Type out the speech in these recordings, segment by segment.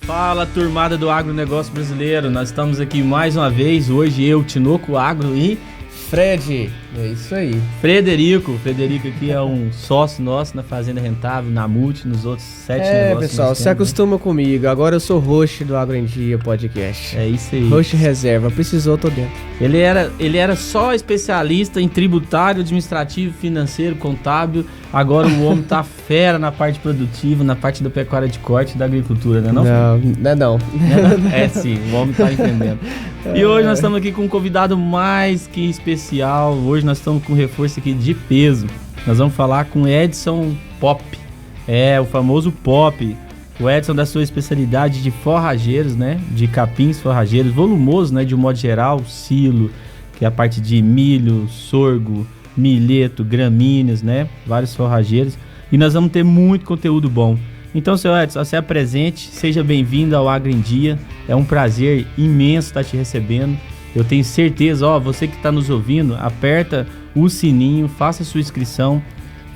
Fala, turmada do agronegócio brasileiro, nós estamos aqui mais uma vez, hoje eu, Tinoco Agro e Fred, é isso aí. Frederico aqui é um sócio nosso na Fazenda Rentável, na Multi, nos outros 7 negócios. Pessoal, se acostuma comigo, agora eu sou host do Agro em Dia Podcast. É isso aí. Host reserva, precisou, tô dentro. Ele era só especialista em tributário, administrativo, financeiro, contábil, agora o homem tá fera na parte produtiva, na parte da pecuária de corte e da agricultura, né não? Não. É sim, o homem tá entendendo. E hoje nós estamos aqui com um convidado mais que especial. Hoje nós estamos com um reforço aqui de peso. Nós vamos falar com Edson Pop. É, o famoso Pop. O Edson da sua especialidade de forrageiros, né? De capins forrageiros, volumoso, né? De um modo geral, silo, que é a parte de milho, sorgo, milheto, gramíneas, né? Vários forrageiros. E nós vamos ter muito conteúdo bom. Então, seu Edson, se apresente, seja bem-vindo ao Agro em Dia. É um prazer imenso estar te recebendo. Eu tenho certeza, você que está nos ouvindo, aperta o sininho, faça a sua inscrição,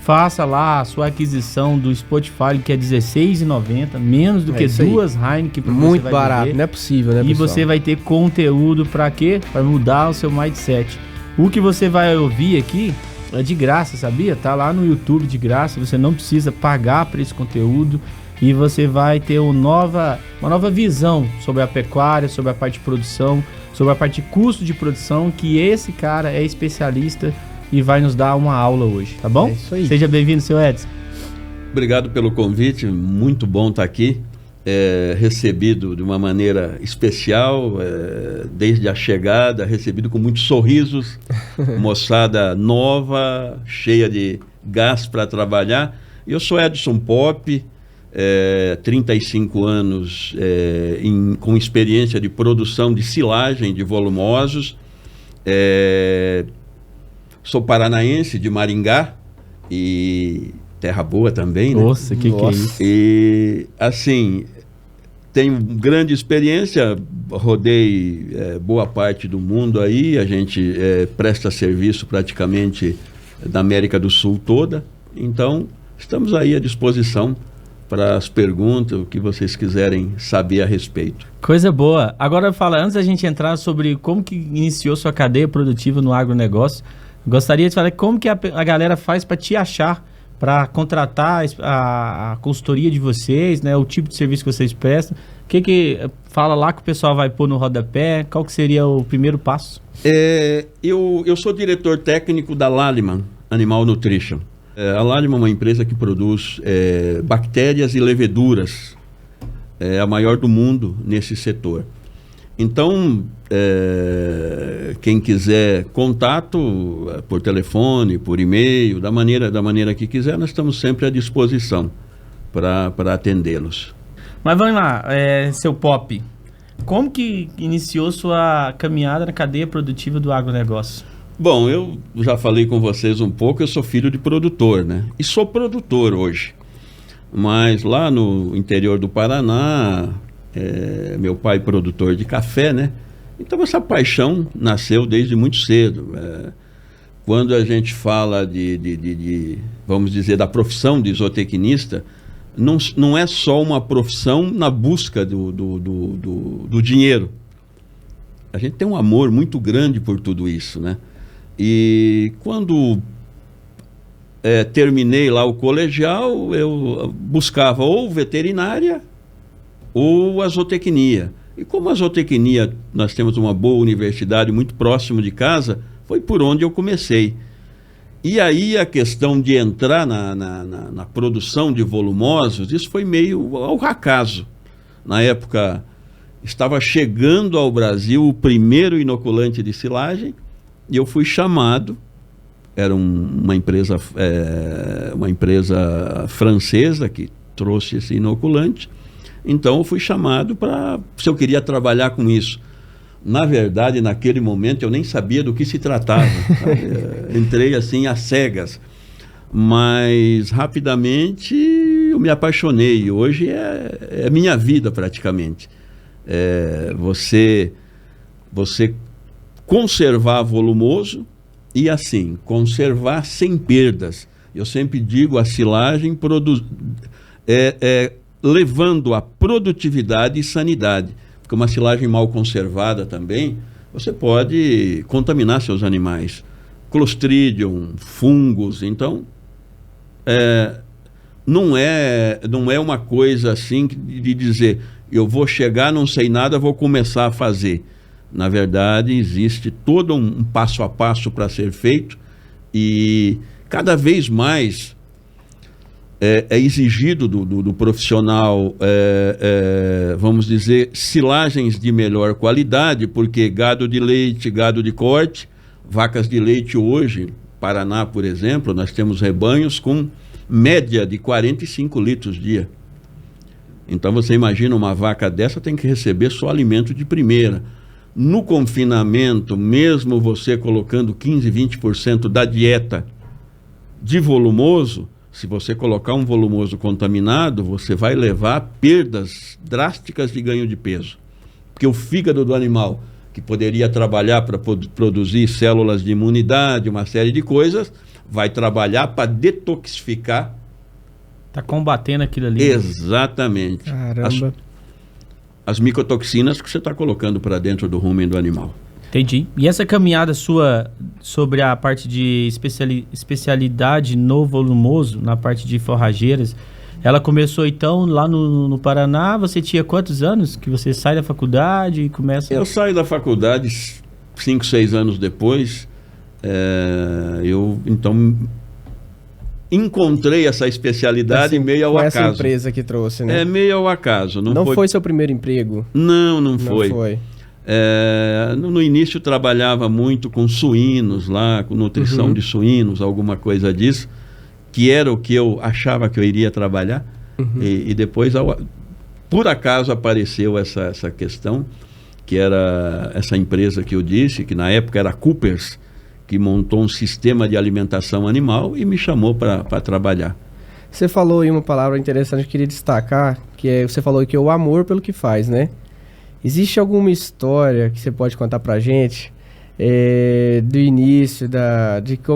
faça lá a sua aquisição do Spotify, que é R$16,90, menos do que duas Heineken. Muito barato, beber. Não é possível, né, pessoal? E você vai ter conteúdo para quê? Para mudar o seu mindset. O que você vai ouvir aqui é de graça, sabia? Tá lá no YouTube de graça, você não precisa pagar por esse conteúdo e você vai ter uma nova visão sobre a pecuária, sobre a parte de produção, sobre a parte de custo de produção, que esse cara é especialista e vai nos dar uma aula hoje, tá bom? É isso aí. Seja bem-vindo, seu Edson. Obrigado pelo convite, muito bom estar aqui. Recebido de uma maneira especial, desde a chegada, recebido com muitos sorrisos, moçada nova, cheia de gás para trabalhar. Eu sou Edson Pop, 35 anos com experiência de produção de silagem de volumosos. Sou paranaense de Maringá e terra boa também, né? Nossa, que é isso? E assim, tenho grande experiência, rodei boa parte do mundo aí, a gente presta serviço praticamente da América do Sul toda, então estamos aí à disposição para as perguntas, o que vocês quiserem saber a respeito. Coisa boa. Agora fala, antes da gente entrar sobre como que iniciou sua cadeia produtiva no agronegócio, gostaria de falar como que a galera faz para te achar, para contratar a consultoria de vocês, né, o tipo de serviço que vocês prestam. O que fala lá que o pessoal vai pôr no rodapé? Qual que seria o primeiro passo? Eu sou diretor técnico da Lallemand Animal Nutrition. A Lallemand é uma empresa que produz bactérias e leveduras, a maior do mundo nesse setor. Então, quem quiser contato por telefone, por e-mail, da maneira que quiser, nós estamos sempre à disposição para atendê-los. Mas vamos lá, seu Pop, como que iniciou sua caminhada na cadeia produtiva do agronegócio? Bom, eu já falei com vocês um pouco, eu sou filho de produtor, né? E sou produtor hoje. Mas lá no interior do Paraná, meu pai produtor de café, né? Então essa paixão nasceu desde muito cedo. Quando a gente fala vamos dizer, da profissão de zootecnista, não é só uma profissão na busca do dinheiro. A gente tem um amor muito grande por tudo isso, né? E quando terminei lá o colegial, eu buscava ou veterinária ou a zootecnia. E como a zootecnia, nós temos uma boa universidade muito próximo de casa, foi por onde eu comecei. E aí a questão de entrar na produção de volumosos, isso foi meio ao acaso. Na época, estava chegando ao Brasil o primeiro inoculante de silagem, e eu fui chamado, era uma empresa francesa que trouxe esse inoculante. Então eu fui chamado se eu queria trabalhar com isso. Na verdade, naquele momento eu nem sabia do que se tratava. Entrei assim às cegas. Mas rapidamente eu me apaixonei. Hoje é minha vida praticamente. Você conservar volumoso e assim, conservar sem perdas. Eu sempre digo, a silagem levando a produtividade e sanidade. Porque uma silagem mal conservada também, você pode contaminar seus animais. Clostridium, fungos, então não é uma coisa assim de dizer, eu vou chegar, não sei nada, vou começar a fazer. Na verdade, existe todo um passo a passo para ser feito e cada vez mais é exigido do profissional, vamos dizer, silagens de melhor qualidade, porque gado de leite, gado de corte, vacas de leite hoje, Paraná, por exemplo, nós temos rebanhos com média de 45 litros dia. Então você imagina uma vaca dessa tem que receber só alimento de primeira. No confinamento, mesmo você colocando 15, 20% da dieta de volumoso, se você colocar um volumoso contaminado, você vai levar a perdas drásticas de ganho de peso. Porque o fígado do animal, que poderia trabalhar para produzir células de imunidade, uma série de coisas, vai trabalhar para detoxificar. Tá combatendo aquilo ali. Exatamente. Caramba. As micotoxinas que você está colocando para dentro do rumen do animal. Entendi. E essa caminhada sua sobre a parte de especialidade no volumoso, na parte de forrageiras, ela começou então lá no Paraná. Você tinha quantos anos que você sai da faculdade e começa... Eu saio da faculdade 5, 6 anos depois. Eu então encontrei essa especialidade assim, meio ao acaso. Essa empresa que trouxe, né? Meio ao acaso. Não foi seu primeiro emprego? Não foi. No início trabalhava muito com suínos lá, com nutrição de suínos, alguma coisa disso, que era o que eu achava que eu iria trabalhar. E depois, por acaso, apareceu essa questão, que era essa empresa que eu disse, que na época era Coopers, que montou um sistema de alimentação animal e me chamou para trabalhar. Você falou aí uma palavra interessante que eu queria destacar, você falou que é o amor pelo que faz, né? Existe alguma história que você pode contar pra gente do início,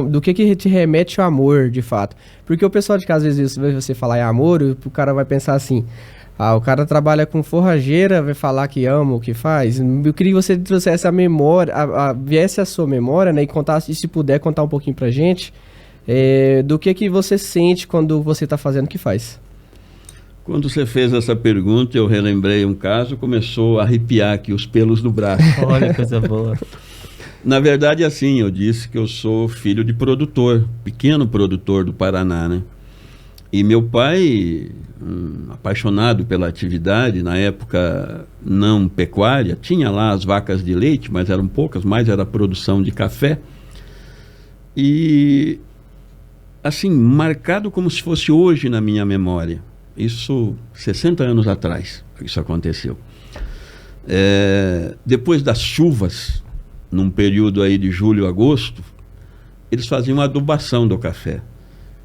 do que te remete ao amor, de fato? Porque o pessoal de casa, às vezes, você falar em amor, o cara vai pensar assim, o cara trabalha com forrageira, vai falar que ama o que faz. Eu queria que você trouxesse a memória, viesse a sua memória, né, e contasse, e se puder contar um pouquinho pra gente, do que você sente quando você está fazendo o que faz. Quando você fez essa pergunta, eu relembrei um caso, começou a arrepiar aqui os pelos do braço. Olha, coisa boa. Na verdade, assim, eu disse que eu sou filho de produtor, pequeno produtor do Paraná, né? E meu pai, apaixonado pela atividade, na época não pecuária, tinha lá as vacas de leite, mas eram poucas, mais era a produção de café. E, assim, marcado como se fosse hoje na minha memória. Isso 60 anos atrás, isso aconteceu. Depois das chuvas, num período aí de julho a agosto, eles faziam a adubação do café.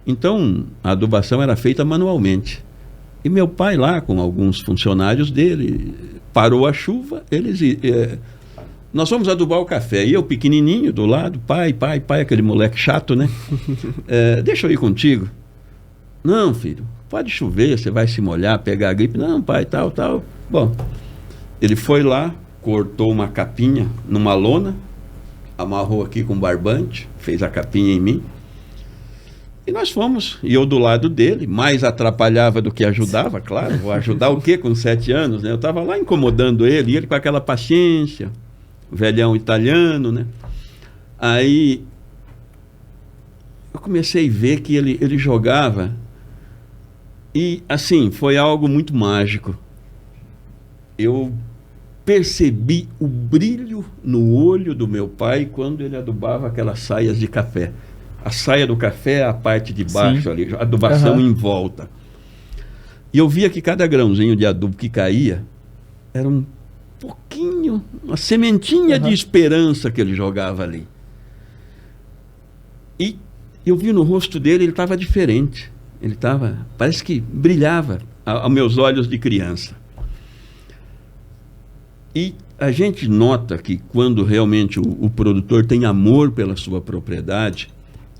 Então, a adubação era feita manualmente. E meu pai lá, com alguns funcionários dele, parou a chuva, nós vamos adubar o café. E eu, pequenininho, do lado, pai, aquele moleque chato, né? Deixa eu ir contigo. Não, filho, pode chover, você vai se molhar, pegar a gripe. Não, pai, tal. Bom, ele foi lá, cortou uma capinha numa lona, amarrou aqui com barbante, fez a capinha em mim. E nós fomos, e eu do lado dele, mais atrapalhava do que ajudava, claro. Vou ajudar o quê com 7 anos, né? Eu estava lá incomodando ele, e ele com aquela paciência, velhão italiano, né? Aí eu comecei a ver que ele jogava, e assim, foi algo muito mágico. Eu percebi o brilho no olho do meu pai quando ele adubava aquelas saias de café. A saia do café é a parte de baixo. Sim. Ali, adubação em volta. E eu via que cada grãozinho de adubo que caía era um pouquinho, uma sementinha de esperança que ele jogava ali. E eu vi no rosto dele, ele estava diferente. Ele estava, parece que brilhava aos meus olhos de criança. E a gente nota que quando realmente o produtor tem amor pela sua propriedade,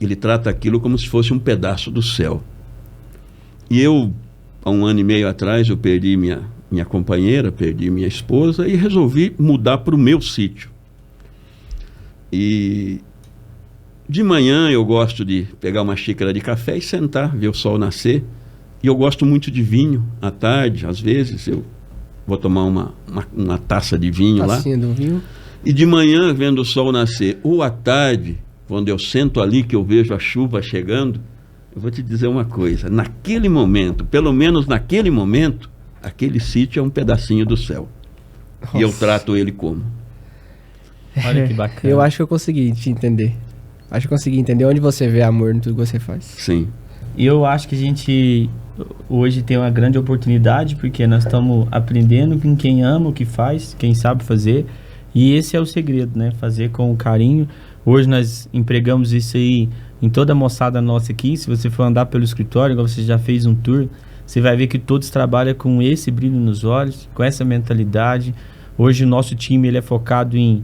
ele trata aquilo como se fosse um pedaço do céu. E eu há 1 ano e meio atrás, eu perdi minha companheira, perdi minha esposa e resolvi mudar para o meu sítio. E de manhã eu gosto de pegar uma xícara de café e sentar, ver o sol nascer. E eu gosto muito de vinho. À tarde, às vezes, eu vou tomar uma taça de vinho lá. Do vinho. E de manhã, vendo o sol nascer, ou à tarde, quando eu sento ali que eu vejo a chuva chegando, eu vou te dizer uma coisa. Naquele momento, pelo menos naquele momento, aquele sítio é um pedacinho do céu. Nossa. E eu trato ele como. Olha que bacana. Eu acho que eu consegui te entender. Acho que eu consegui entender onde você vê amor em tudo que você faz. Sim. E eu acho que a gente hoje tem uma grande oportunidade, porque nós estamos aprendendo com quem ama o que faz, quem sabe fazer. E esse é o segredo, né? Fazer com carinho. Hoje nós empregamos isso aí em toda a moçada nossa aqui. Se você for andar pelo escritório, igual você já fez um tour, você vai ver que todos trabalham com esse brilho nos olhos, com essa mentalidade. Hoje o nosso time ele é focado em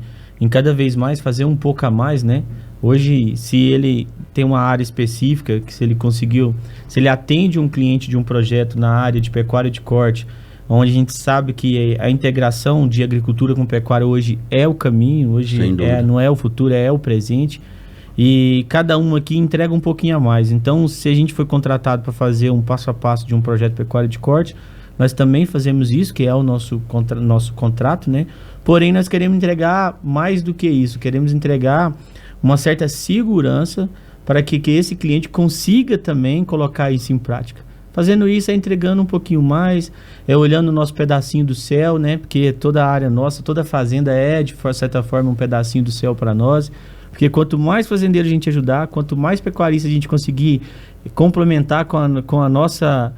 cada vez mais fazer um pouco a mais, né? Hoje, se ele tem uma área específica, que se ele atende um cliente de um projeto na área de pecuária de corte, onde a gente sabe que a integração de agricultura com pecuária hoje é o caminho, hoje não é o futuro, é o presente, e cada um aqui entrega um pouquinho a mais. Então, se a gente foi contratado para fazer um passo a passo de um projeto de pecuária de corte, nós também fazemos isso, que é o nosso contrato, né? Porém, nós queremos entregar mais do que isso, queremos entregar uma certa segurança para que esse cliente consiga também colocar isso em prática. Fazendo isso é entregando um pouquinho mais, é olhando o nosso pedacinho do céu, né? Porque toda a área nossa, toda fazenda é, de certa forma, um pedacinho do céu para nós. Porque quanto mais fazendeiro a gente ajudar, quanto mais pecuarista a gente conseguir complementar com a nossa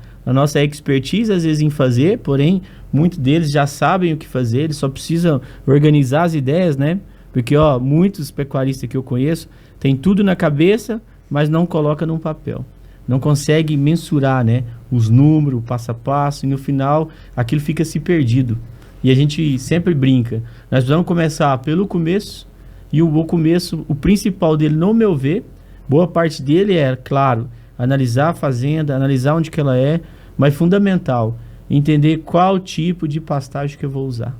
expertise, às vezes, em fazer, porém, muitos deles já sabem o que fazer, eles só precisam organizar as ideias, né? Porque, muitos pecuaristas que eu conheço têm tudo na cabeça, mas não coloca num papel. Não consegue mensurar, né? Os números, o passo a passo, e no final aquilo fica se perdido. E a gente sempre brinca. Nós precisamos começar pelo começo, e o começo, o principal dele, no meu ver, boa parte dele é, claro, analisar a fazenda, analisar onde que ela é, mas fundamental, entender qual tipo de pastagem que eu vou usar.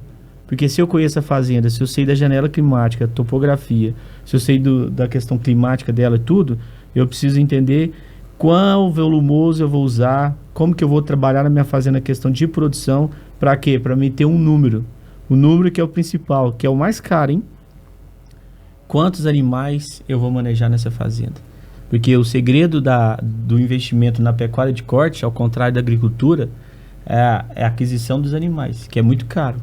Porque se eu conheço a fazenda, se eu sei da janela climática, topografia, se eu sei da questão climática dela e tudo, eu preciso entender qual volumoso eu vou usar, como que eu vou trabalhar na minha fazenda a questão de produção, para quê? Para mim ter um número. O número que é o principal, que é o mais caro, hein? Quantos animais eu vou manejar nessa fazenda? Porque o segredo do investimento na pecuária de corte, ao contrário da agricultura, é a aquisição dos animais, que é muito caro.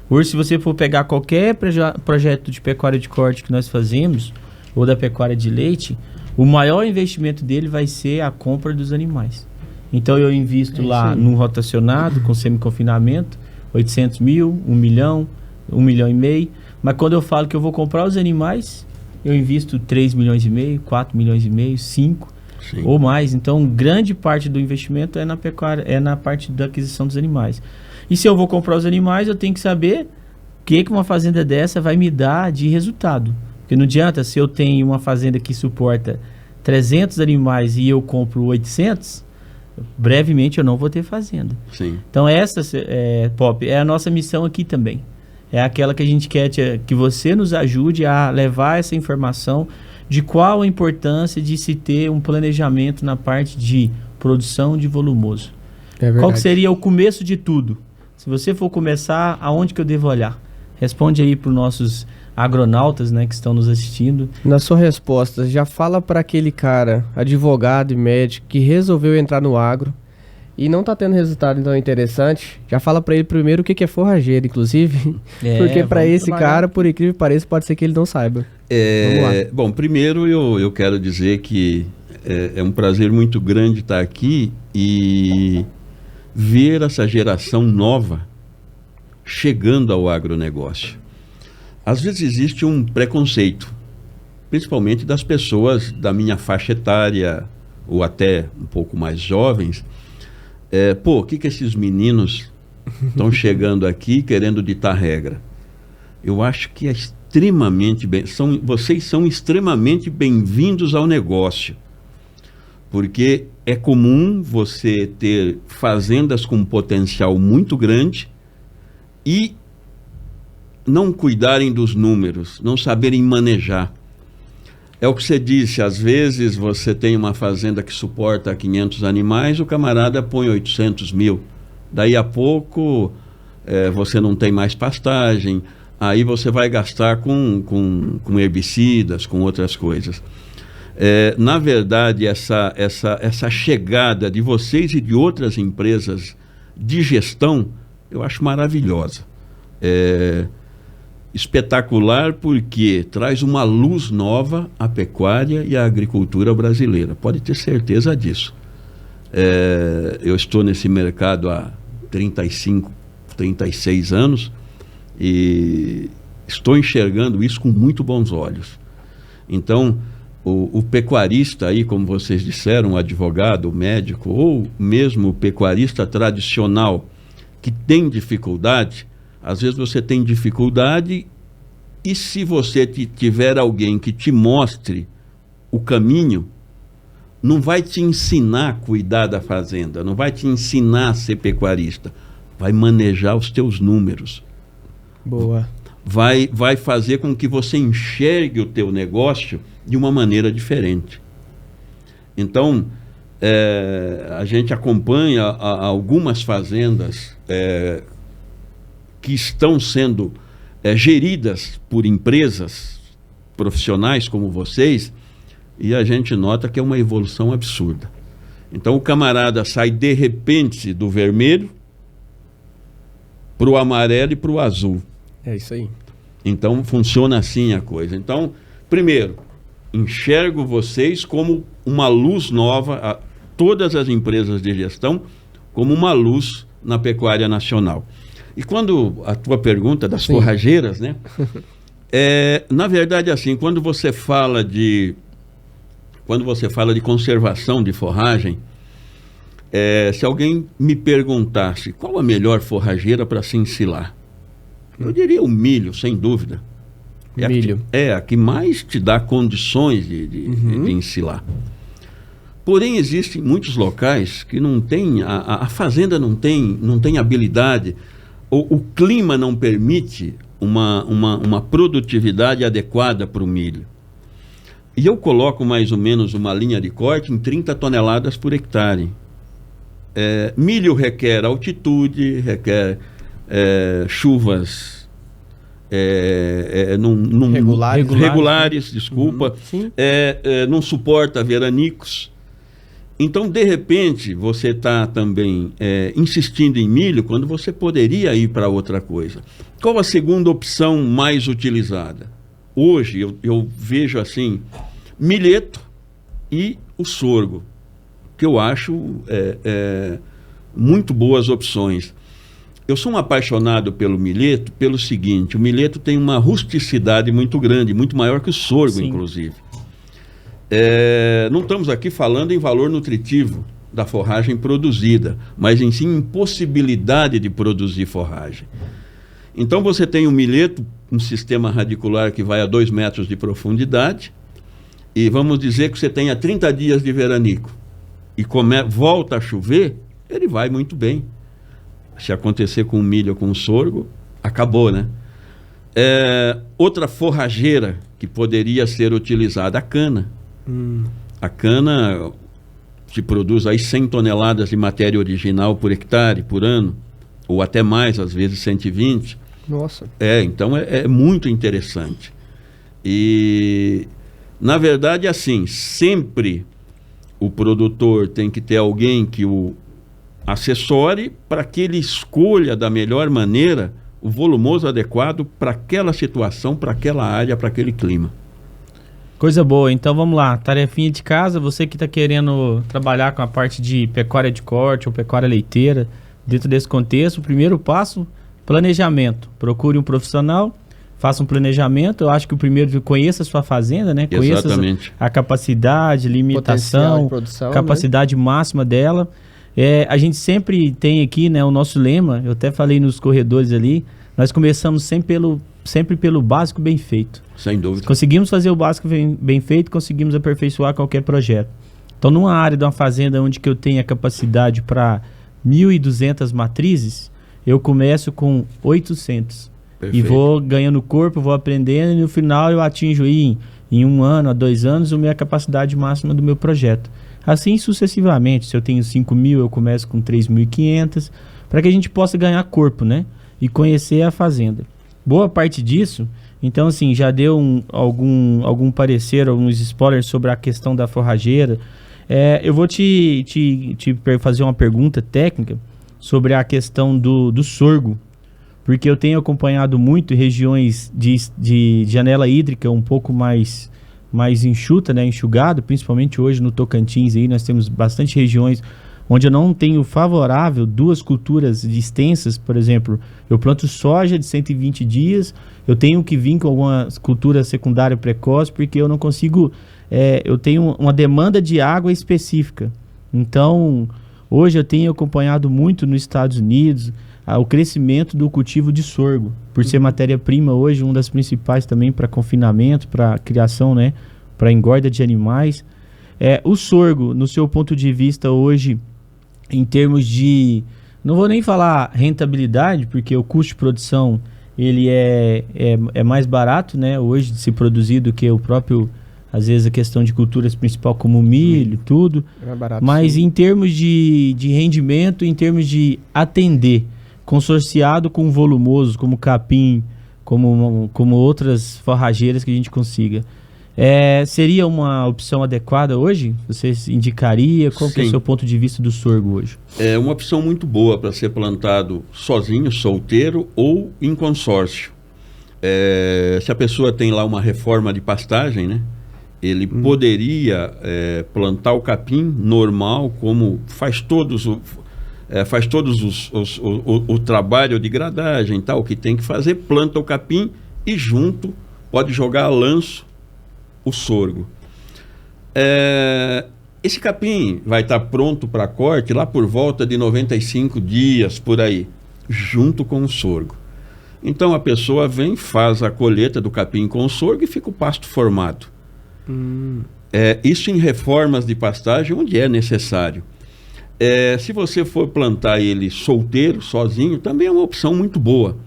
Hoje, se você for pegar qualquer projeto de pecuária de corte que nós fazemos, ou da pecuária de leite, o maior investimento dele vai ser a compra dos animais. Então, eu invisto lá num rotacionado, com semi-confinamento, 800 mil, 1 milhão, 1 milhão e meio. Mas quando eu falo que eu vou comprar os animais, eu invisto 3 milhões e meio, 4 milhões e meio, 5 Sim. ou mais. Então, grande parte do investimento é na pecuária, é na parte da aquisição dos animais. E se eu vou comprar os animais, eu tenho que saber o que uma fazenda dessa vai me dar de resultado. Porque não adianta, se eu tenho uma fazenda que suporta 300 animais e eu compro 800, brevemente eu não vou ter fazenda. Sim. Então essa, Pop, é a nossa missão aqui também. É aquela que a gente quer que você nos ajude a levar essa informação de qual a importância de se ter um planejamento na parte de produção de volumoso. Qual que seria o começo de tudo? Se você for começar, aonde que eu devo olhar? Responde aí para os nossos agronautas, né, que estão nos assistindo. Na sua resposta, já fala para aquele cara, advogado e médico, que resolveu entrar no agro e não está tendo resultado tão interessante. Já fala para ele primeiro o que é forrageiro, inclusive, porque para esse cara, por incrível que pareça, pode ser que ele não saiba. Vamos lá. Bom, primeiro eu quero dizer que é um prazer muito grande estar aqui e ver essa geração nova chegando ao agronegócio. Às vezes existe um preconceito, principalmente das pessoas da minha faixa etária ou até um pouco mais jovens. O que esses meninos estão chegando aqui querendo ditar regra? Eu acho que é extremamente vocês são extremamente bem-vindos ao negócio. Porque é comum você ter fazendas com potencial muito grande e não cuidarem dos números, não saberem manejar. É o que você disse, às vezes você tem uma fazenda que suporta 500 animais, o camarada põe 800 mil. Daí a pouco você não tem mais pastagem, aí você vai gastar com herbicidas, com outras coisas. Na verdade, essa chegada de vocês e de outras empresas de gestão, eu acho maravilhosa. Espetacular porque traz uma luz nova à pecuária e à agricultura brasileira. Pode ter certeza disso. Eu estou nesse mercado há 35, 36 anos e estou enxergando isso com muito bons olhos. Então, o pecuarista aí, como vocês disseram, o advogado, o médico, ou mesmo o pecuarista tradicional que tem dificuldade, às vezes você tem dificuldade e se você tiver alguém que te mostre o caminho, não vai te ensinar a cuidar da fazenda, não vai te ensinar a ser pecuarista, vai manejar os teus números. Boa. Vai fazer com que você enxergue o teu negócio de uma maneira diferente. Então, a gente acompanha algumas fazendas que estão sendo geridas por empresas profissionais como vocês, e a gente nota que é uma evolução absurda. Então o camarada sai de repente do vermelho para o amarelo e para o azul. É isso aí. Então funciona assim a coisa. Então, primeiro, enxergo vocês como uma luz nova, todas as empresas de gestão, como uma luz na pecuária nacional. E quando a tua pergunta das forrageiras, né? Na verdade, assim, quando você fala de conservação de forragem, se alguém me perguntasse qual a melhor forrageira para se ensilar, eu diria o milho, sem dúvida. Milho. A que mais te dá condições de ensilar. Porém, existem muitos locais que não tem, a fazenda não tem habilidade, o clima não permite uma produtividade adequada para o milho. E eu coloco mais ou menos uma linha de corte em 30 toneladas por hectare. Milho requer altitude, requer chuvas regulares, desculpa, não suporta veranicos. Então, de repente, você está também insistindo em milho quando você poderia ir para outra coisa. Qual a segunda opção mais utilizada? Hoje eu vejo assim, milheto e o sorgo, que eu acho muito boas opções. Eu sou um apaixonado pelo milheto pelo seguinte: o milheto tem uma rusticidade muito grande, muito maior que o sorgo, sim, inclusive. Não estamos aqui falando em valor nutritivo da forragem produzida, mas em sim impossibilidade de produzir forragem. Então você tem o milheto, um sistema radicular que vai a 2 metros de profundidade, e vamos dizer que você tenha 30 dias de veranico, e volta a chover, ele vai muito bem. Se acontecer com o milho ou com o sorgo, acabou, né? Outra forrageira que poderia ser utilizada, a cana. A cana te produz aí 100 toneladas de matéria original por hectare, por ano, ou até mais, às vezes 120. Nossa. Então é muito interessante. E, na verdade, assim, sempre o produtor tem que ter alguém que o assessore para que ele escolha da melhor maneira o volumoso adequado para aquela situação, para aquela área, para aquele clima. Coisa boa. Então vamos lá, tarefinha de casa, você que está querendo trabalhar com a parte de pecuária de corte ou pecuária leiteira, dentro desse contexto, o primeiro passo, planejamento. Procure um profissional, faça um planejamento. Eu acho que o primeiro, conheça a sua fazenda, né? Conheça a capacidade, limitação, produção, capacidade, né, máxima dela. A gente sempre tem aqui, né, o nosso lema, eu até falei nos corredores ali, nós começamos sempre pelo básico bem feito. Sem dúvida. Conseguimos fazer o básico bem feito, conseguimos aperfeiçoar qualquer projeto. Então, numa área de uma fazenda onde que eu tenho a capacidade para 1.200 matrizes, eu começo com 800. Perfeito. E vou ganhando corpo, vou aprendendo, e no final eu atinjo aí em 1 ano a 2 anos a minha capacidade máxima do meu projeto. Assim sucessivamente. Se eu tenho 5.000, eu começo com 3.500, para que a gente possa ganhar corpo, né? E conhecer a fazenda. Boa parte disso, então assim, já deu algum parecer, alguns spoilers sobre a questão da forrageira. Eu vou te fazer uma pergunta técnica sobre a questão do sorgo, porque eu tenho acompanhado muito regiões de janela hídrica um pouco mais enxuta, né, enxugado, principalmente hoje no Tocantins, aí nós temos bastante regiões onde eu não tenho favorável 2 culturas extensas. Por exemplo, eu planto soja de 120 dias, eu tenho que vir com algumas culturas secundária precoce, porque eu não consigo, eu tenho uma demanda de água específica. Então, hoje eu tenho acompanhado muito nos Estados Unidos o crescimento do cultivo de sorgo, por ser matéria-prima hoje, uma das principais também para confinamento, para criação, né, para engorda de animais. O sorgo, no seu ponto de vista hoje, em termos de, não vou nem falar rentabilidade, porque o custo de produção ele é mais barato, né, hoje de se produzir do que o próprio, às vezes, a questão de culturas principal como milho, tudo. É barato, mas sim. Em termos de rendimento, em termos de atender, consorciado com volumoso, como capim, como outras forrageiras que a gente consiga, seria uma opção adequada hoje? Você indicaria? Qual que é o seu ponto de vista do sorgo hoje? É uma opção muito boa para ser plantado sozinho, solteiro ou em consórcio. Se a pessoa tem lá uma reforma de pastagem, né, ele poderia plantar o capim normal, como faz todos o trabalho de gradagem, tal, que tem que fazer, planta o capim e junto pode jogar a lanço o sorgo. Esse capim vai estar pronto para corte lá por volta de 95 dias, por aí, junto com o sorgo. Então a pessoa vem, faz a colheita do capim com o sorgo e fica o pasto formado. Isso em reformas de pastagem onde é necessário. Se você for plantar ele solteiro, sozinho, também é uma opção muito boa.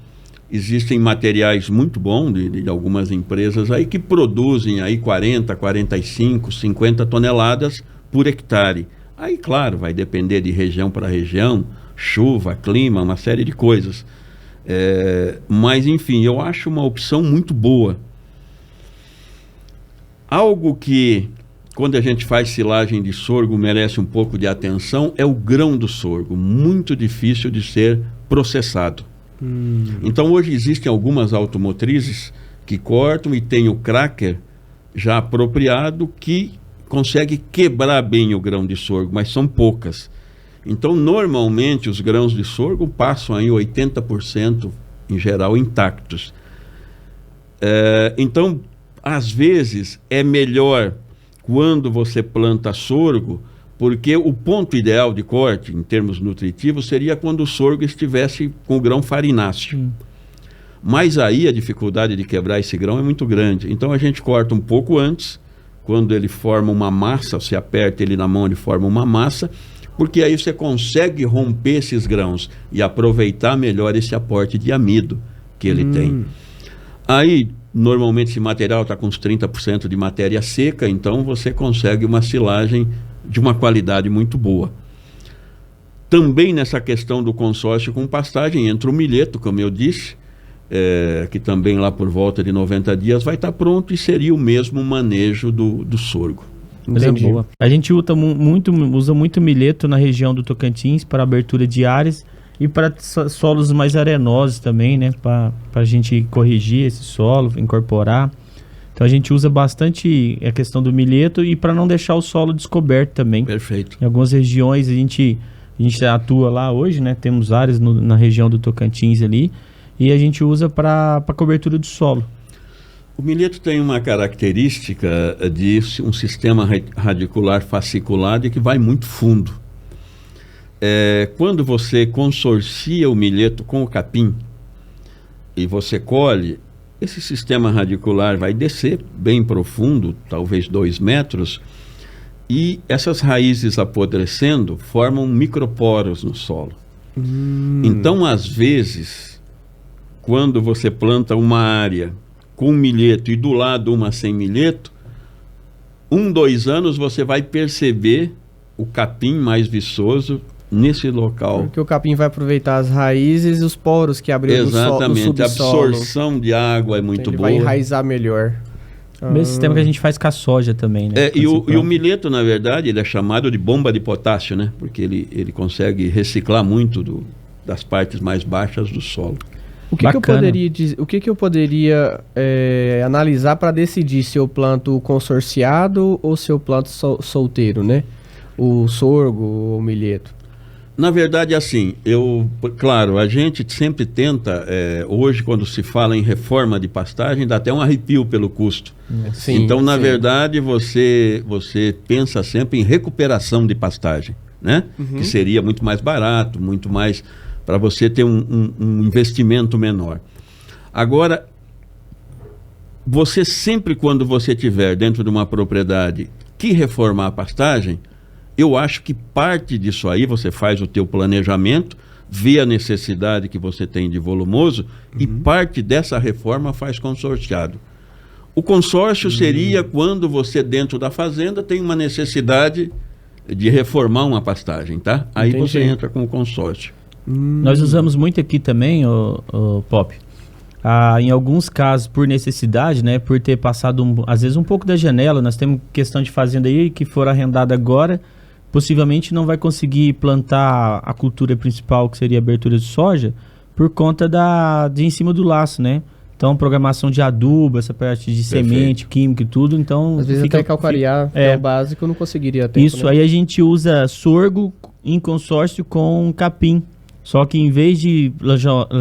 Existem materiais muito bons de algumas empresas aí que produzem aí 40, 45, 50 toneladas por hectare. Aí, claro, vai depender de região para região, chuva, clima, uma série de coisas. Mas, enfim, eu acho uma opção muito boa. Algo que, quando a gente faz silagem de sorgo, merece um pouco de atenção, é o grão do sorgo, muito difícil de ser processado. Então hoje existem algumas automotrizes que cortam e tem o cracker já apropriado que consegue quebrar bem o grão de sorgo, mas são poucas. Então normalmente os grãos de sorgo passam aí 80% em geral intactos. Então às vezes é melhor quando você planta sorgo, porque o ponto ideal de corte, em termos nutritivos, seria quando o sorgo estivesse com o grão farináceo. Mas aí a dificuldade de quebrar esse grão é muito grande. Então a gente corta um pouco antes, quando ele forma uma massa, você aperta ele na mão, ele forma uma massa, porque aí você consegue romper esses grãos e aproveitar melhor esse aporte de amido que ele tem. Aí, normalmente esse material está com uns 30% de matéria seca, então você consegue uma silagem de uma qualidade muito boa. Também nessa questão do consórcio com pastagem entra o milheto, como eu disse, que também lá por volta de 90 dias vai estar pronto e seria o mesmo manejo do sorgo. Boa. A gente usa muito milheto na região do Tocantins para abertura de áreas e para solos mais arenosos também, né? Para a gente corrigir esse solo, incorporar. Então a gente usa bastante a questão do milheto e para não deixar o solo descoberto também. Perfeito. Em algumas regiões a gente atua lá hoje, né? Temos áreas na região do Tocantins ali e a gente usa para cobertura do solo. O milheto tem uma característica de um sistema radicular fasciculado que vai muito fundo. Quando você consorcia o milheto com o capim e você colhe, esse sistema radicular vai descer bem profundo, talvez 2 metros, E essas raízes apodrecendo formam microporos no solo. Então, às vezes, quando você planta uma área com milheto e do lado uma sem milheto, 2 anos você vai perceber o capim mais viçoso nesse local. Porque o capim vai aproveitar as raízes e os poros que abriram no subsolo. A absorção de água é muito ele boa. Vai enraizar melhor. Mesmo sistema que a gente faz com a soja também, né? E o milheto, na verdade, ele é chamado de bomba de potássio, né? Porque ele consegue reciclar muito das partes mais baixas do solo. O que eu poderia analisar para decidir se eu planto consorciado ou se eu planto solteiro, né? O sorgo ou o milheto? Na verdade, assim, claro, a gente sempre tenta, hoje quando se fala em reforma de pastagem, dá até um arrepio pelo custo. Sim, então, na sim. verdade, você pensa sempre em recuperação de pastagem, né? Que seria muito mais barato, muito mais para você ter um investimento menor. Agora, você sempre, quando você tiver dentro de uma propriedade que reformar a pastagem, eu acho que parte disso aí, você faz o teu planejamento, vê a necessidade que você tem de volumoso e parte dessa reforma faz consorciado. O consórcio seria quando você, dentro da fazenda, tem uma necessidade de reformar uma pastagem, tá? Aí Entendi. você entra com o consórcio. Nós usamos muito aqui também, o Pop. Em alguns casos, por necessidade, né? Por ter passado, às vezes, um pouco da janela. Nós temos questão de fazenda aí que for arrendada agora, possivelmente não vai conseguir plantar a cultura principal, que seria a abertura de soja, por conta de em cima do laço, né? Então, programação de adubo, essa parte de semente, química e tudo, então... Às vezes até calcarear, é o básico, eu não conseguiria ter. Isso, aí a gente usa sorgo em consórcio com capim. Só que em vez de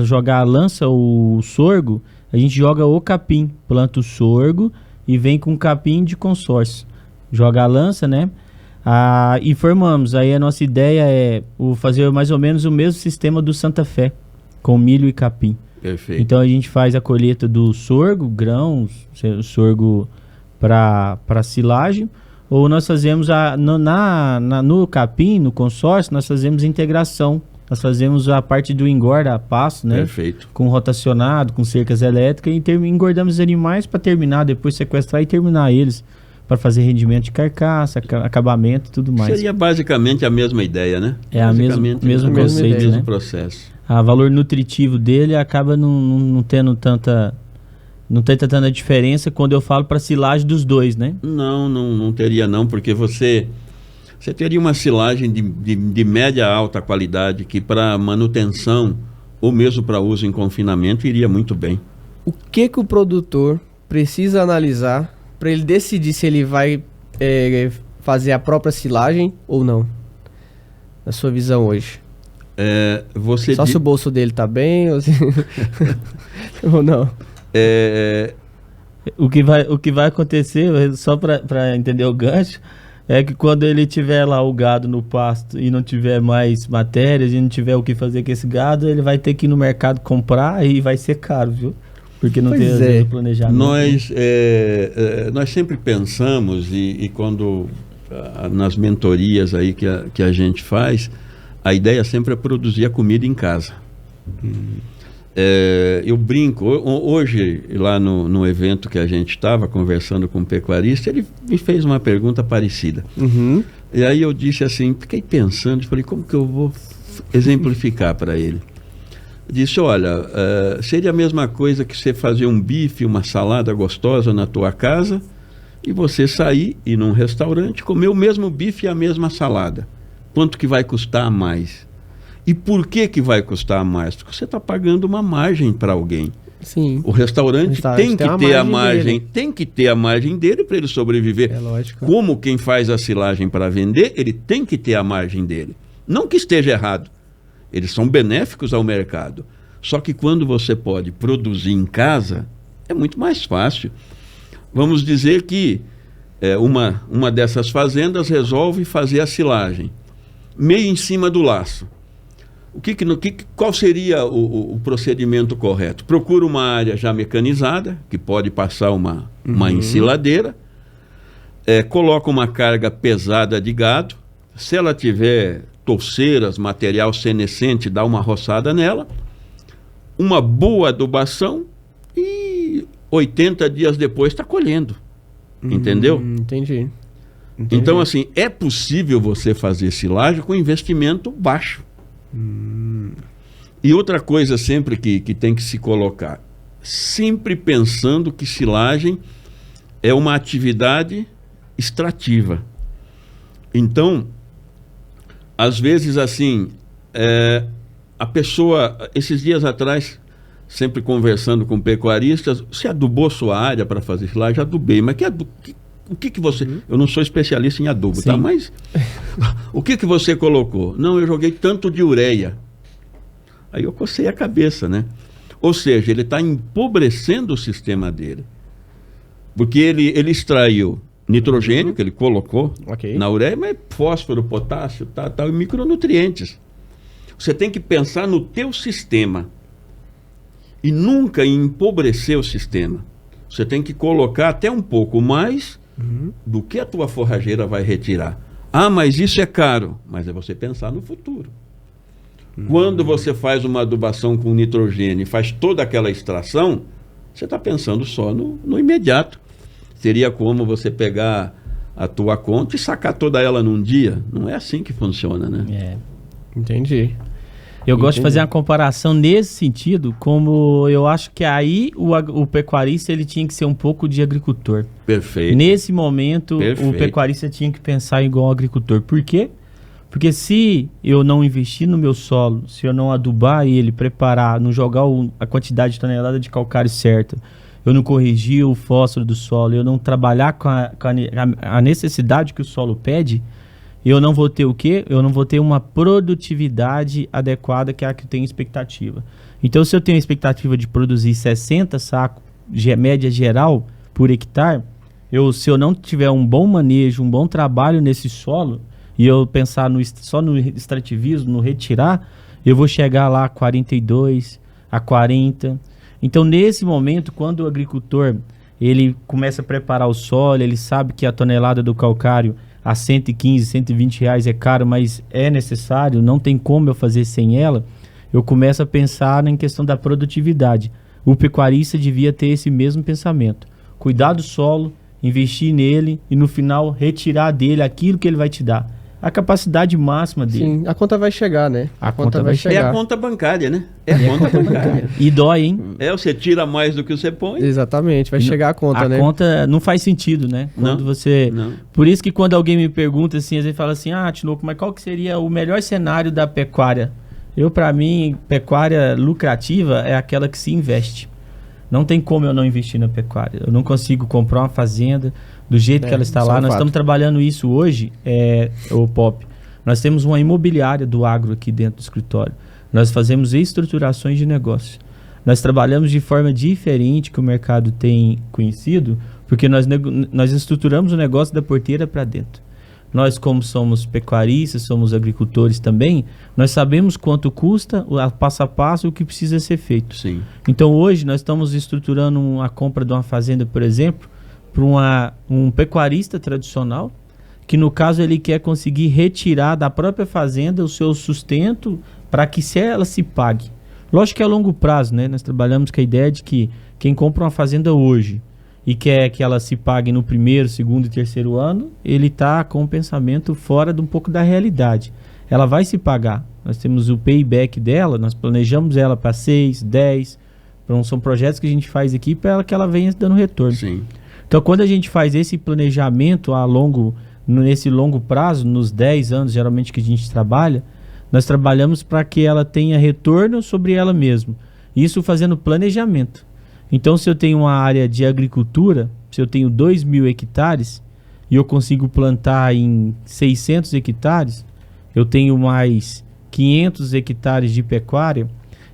jogar a lança, o sorgo, a gente joga o capim. Planta o sorgo e vem com capim de consórcio. Joga a lança, né? E formamos. Aí a nossa ideia é fazer mais ou menos o mesmo sistema do Santa Fé, com milho e capim. Perfeito. Então a gente faz a colheita do sorgo, grãos, sorgo para silagem, ou nós fazemos no capim, no consórcio, nós fazemos integração. Nós fazemos a parte do engorda a pasto, né? Perfeito. Com rotacionado, com cercas elétricas, e engordamos os animais para terminar, depois sequestrar e terminar eles, para fazer rendimento de carcaça, acabamento e tudo mais. Seria basicamente a mesma ideia, né? É o mesmo conceito, mesmo né? processo. O valor nutritivo dele acaba não tendo tanta diferença quando eu falo para silagem dos dois, né? Não teria não, porque você teria uma silagem de média a alta qualidade que para manutenção ou mesmo para uso em confinamento iria muito bem. O que o produtor precisa analisar para ele decidir se ele vai fazer a própria silagem ou não? Na sua visão hoje. Só se o bolso dele tá bem ou, ou não? O que vai acontecer, só para entender o gancho, é que quando ele tiver lá o gado no pasto e não tiver mais matérias e não tiver o que fazer com esse gado, ele vai ter que ir no mercado comprar e vai ser caro, viu? Porque não tem às vezes, o planejamento. Nós sempre pensamos, e quando nas mentorias aí que a gente faz, a ideia sempre é produzir a comida em casa. Eu brinco, hoje lá no evento que a gente estava conversando com um pecuarista, ele me fez uma pergunta parecida. E aí eu disse assim, fiquei pensando, falei, como que eu vou exemplificar para ele? Disse, olha, seria a mesma coisa que você fazer um bife, uma salada gostosa na tua casa e você sair e ir num restaurante comer o mesmo bife e a mesma salada. Quanto que vai custar mais? E por que vai custar mais? Porque você está pagando uma margem para alguém. Sim. O restaurante tem que ter a margem, tem que ter a margem dele para ele sobreviver. É lógico. Como quem faz a silagem para vender, ele tem que ter a margem dele. Não que esteja errado. Eles são benéficos ao mercado. Só que quando você pode produzir em casa, é muito mais fácil. Vamos dizer que uma dessas fazendas resolve fazer a silagem meio em cima do laço. Qual seria o procedimento correto? Procura uma área já mecanizada, que pode passar uma ensiladeira, coloca uma carga pesada de gado. Se ela tiver touceiras, material senescente, dá uma roçada nela, uma boa adubação e 80 dias depois está colhendo. Entendeu? Entendi. Então, assim, é possível você fazer silagem com investimento baixo. E outra coisa sempre que tem que se colocar, sempre pensando que silagem é uma atividade extrativa. Então, às vezes, assim, a pessoa, esses dias atrás, sempre conversando com pecuaristas, você adubou sua área para fazer silagem? Já adubei, mas o que você... Eu não sou especialista em adubo, Sim. tá? Mas o que você colocou? Não, eu joguei tanto de ureia. Aí eu cocei a cabeça, né? Ou seja, ele está empobrecendo o sistema dele. Porque ele extraiu nitrogênio, que ele colocou na ureia, mas fósforo, potássio, tal, e micronutrientes. Você tem que pensar no teu sistema e nunca empobrecer o sistema. Você tem que colocar até um pouco mais do que a tua forrageira vai retirar. Ah, mas isso é caro. Mas é você pensar no futuro. Quando você faz uma adubação com nitrogênio e faz toda aquela extração, você está pensando só no imediato. Seria como você pegar a tua conta e sacar toda ela num dia. Não é assim que funciona, né? Entendi. Eu gosto de fazer uma comparação nesse sentido, como eu acho que aí o pecuarista ele tinha que ser um pouco de agricultor. Perfeito. Nesse momento, Perfeito. O pecuarista tinha que pensar igual ao agricultor. Por quê? Porque se eu não investir no meu solo, se eu não adubar ele, preparar, não jogar a quantidade de tonelada de calcário certa, eu não corrigir o fósforo do solo, eu não trabalhar com a necessidade que o solo pede, eu não vou ter o quê? Eu não vou ter uma produtividade adequada, que é a que eu tenho expectativa. Então, se eu tenho a expectativa de produzir 60 sacos, média geral, por hectare, se eu não tiver um bom manejo, um bom trabalho nesse solo, e eu pensar só no extrativismo, no retirar, eu vou chegar lá a 42, a 40. Então, nesse momento, quando o agricultor ele começa a preparar o solo, ele sabe que a tonelada do calcário a 115, 120 reais é caro, mas é necessário, não tem como eu fazer sem ela, eu começo a pensar em questão da produtividade. O pecuarista devia ter esse mesmo pensamento. Cuidar do solo, investir nele e no final retirar dele aquilo que ele vai te dar. A capacidade máxima dele. Sim, a conta vai chegar, né? A conta vai chegar. É a conta bancária, né? É a conta bancária. E dói, hein? Você tira mais do que você põe. Exatamente, vai chegar a conta, né? A conta não faz sentido, né? Quando Não. Por isso que quando alguém me pergunta assim, às vezes fala assim, Tinoco, mas qual que seria o melhor cenário da pecuária? Para mim, pecuária lucrativa é aquela que se investe. Não tem como eu não investir na pecuária. Eu não consigo comprar uma fazenda do jeito que ela está lá. Nós estamos trabalhando isso hoje, o Pop. Nós temos uma imobiliária do agro aqui dentro do escritório. Nós fazemos estruturações de negócio. Nós trabalhamos de forma diferente que o mercado tem conhecido, porque nós estruturamos o negócio da porteira para dentro. Nós, como somos pecuaristas, somos agricultores também, nós sabemos quanto custa, passo a passo, o que precisa ser feito. Sim. Então, hoje, nós estamos estruturando a compra de uma fazenda, por exemplo, para um pecuarista tradicional, que no caso ele quer conseguir retirar da própria fazenda o seu sustento para que ela se pague. Lógico que é a longo prazo, né? Nós trabalhamos com a ideia de que quem compra uma fazenda hoje e quer que ela se pague no primeiro, segundo e terceiro ano, ele está com o pensamento fora de um pouco da realidade. Ela vai se pagar. Nós temos o payback dela, nós planejamos ela para 6, 10. São projetos que a gente faz aqui para que ela venha dando retorno. Sim. Então, quando a gente faz esse planejamento nesse longo prazo, nos 10 anos geralmente que a gente trabalha, nós trabalhamos para que ela tenha retorno sobre ela mesma. Isso fazendo planejamento. Então, se eu tenho uma área de agricultura, se eu tenho 2.000 hectares e eu consigo plantar em 600 hectares, eu tenho mais 500 hectares de pecuária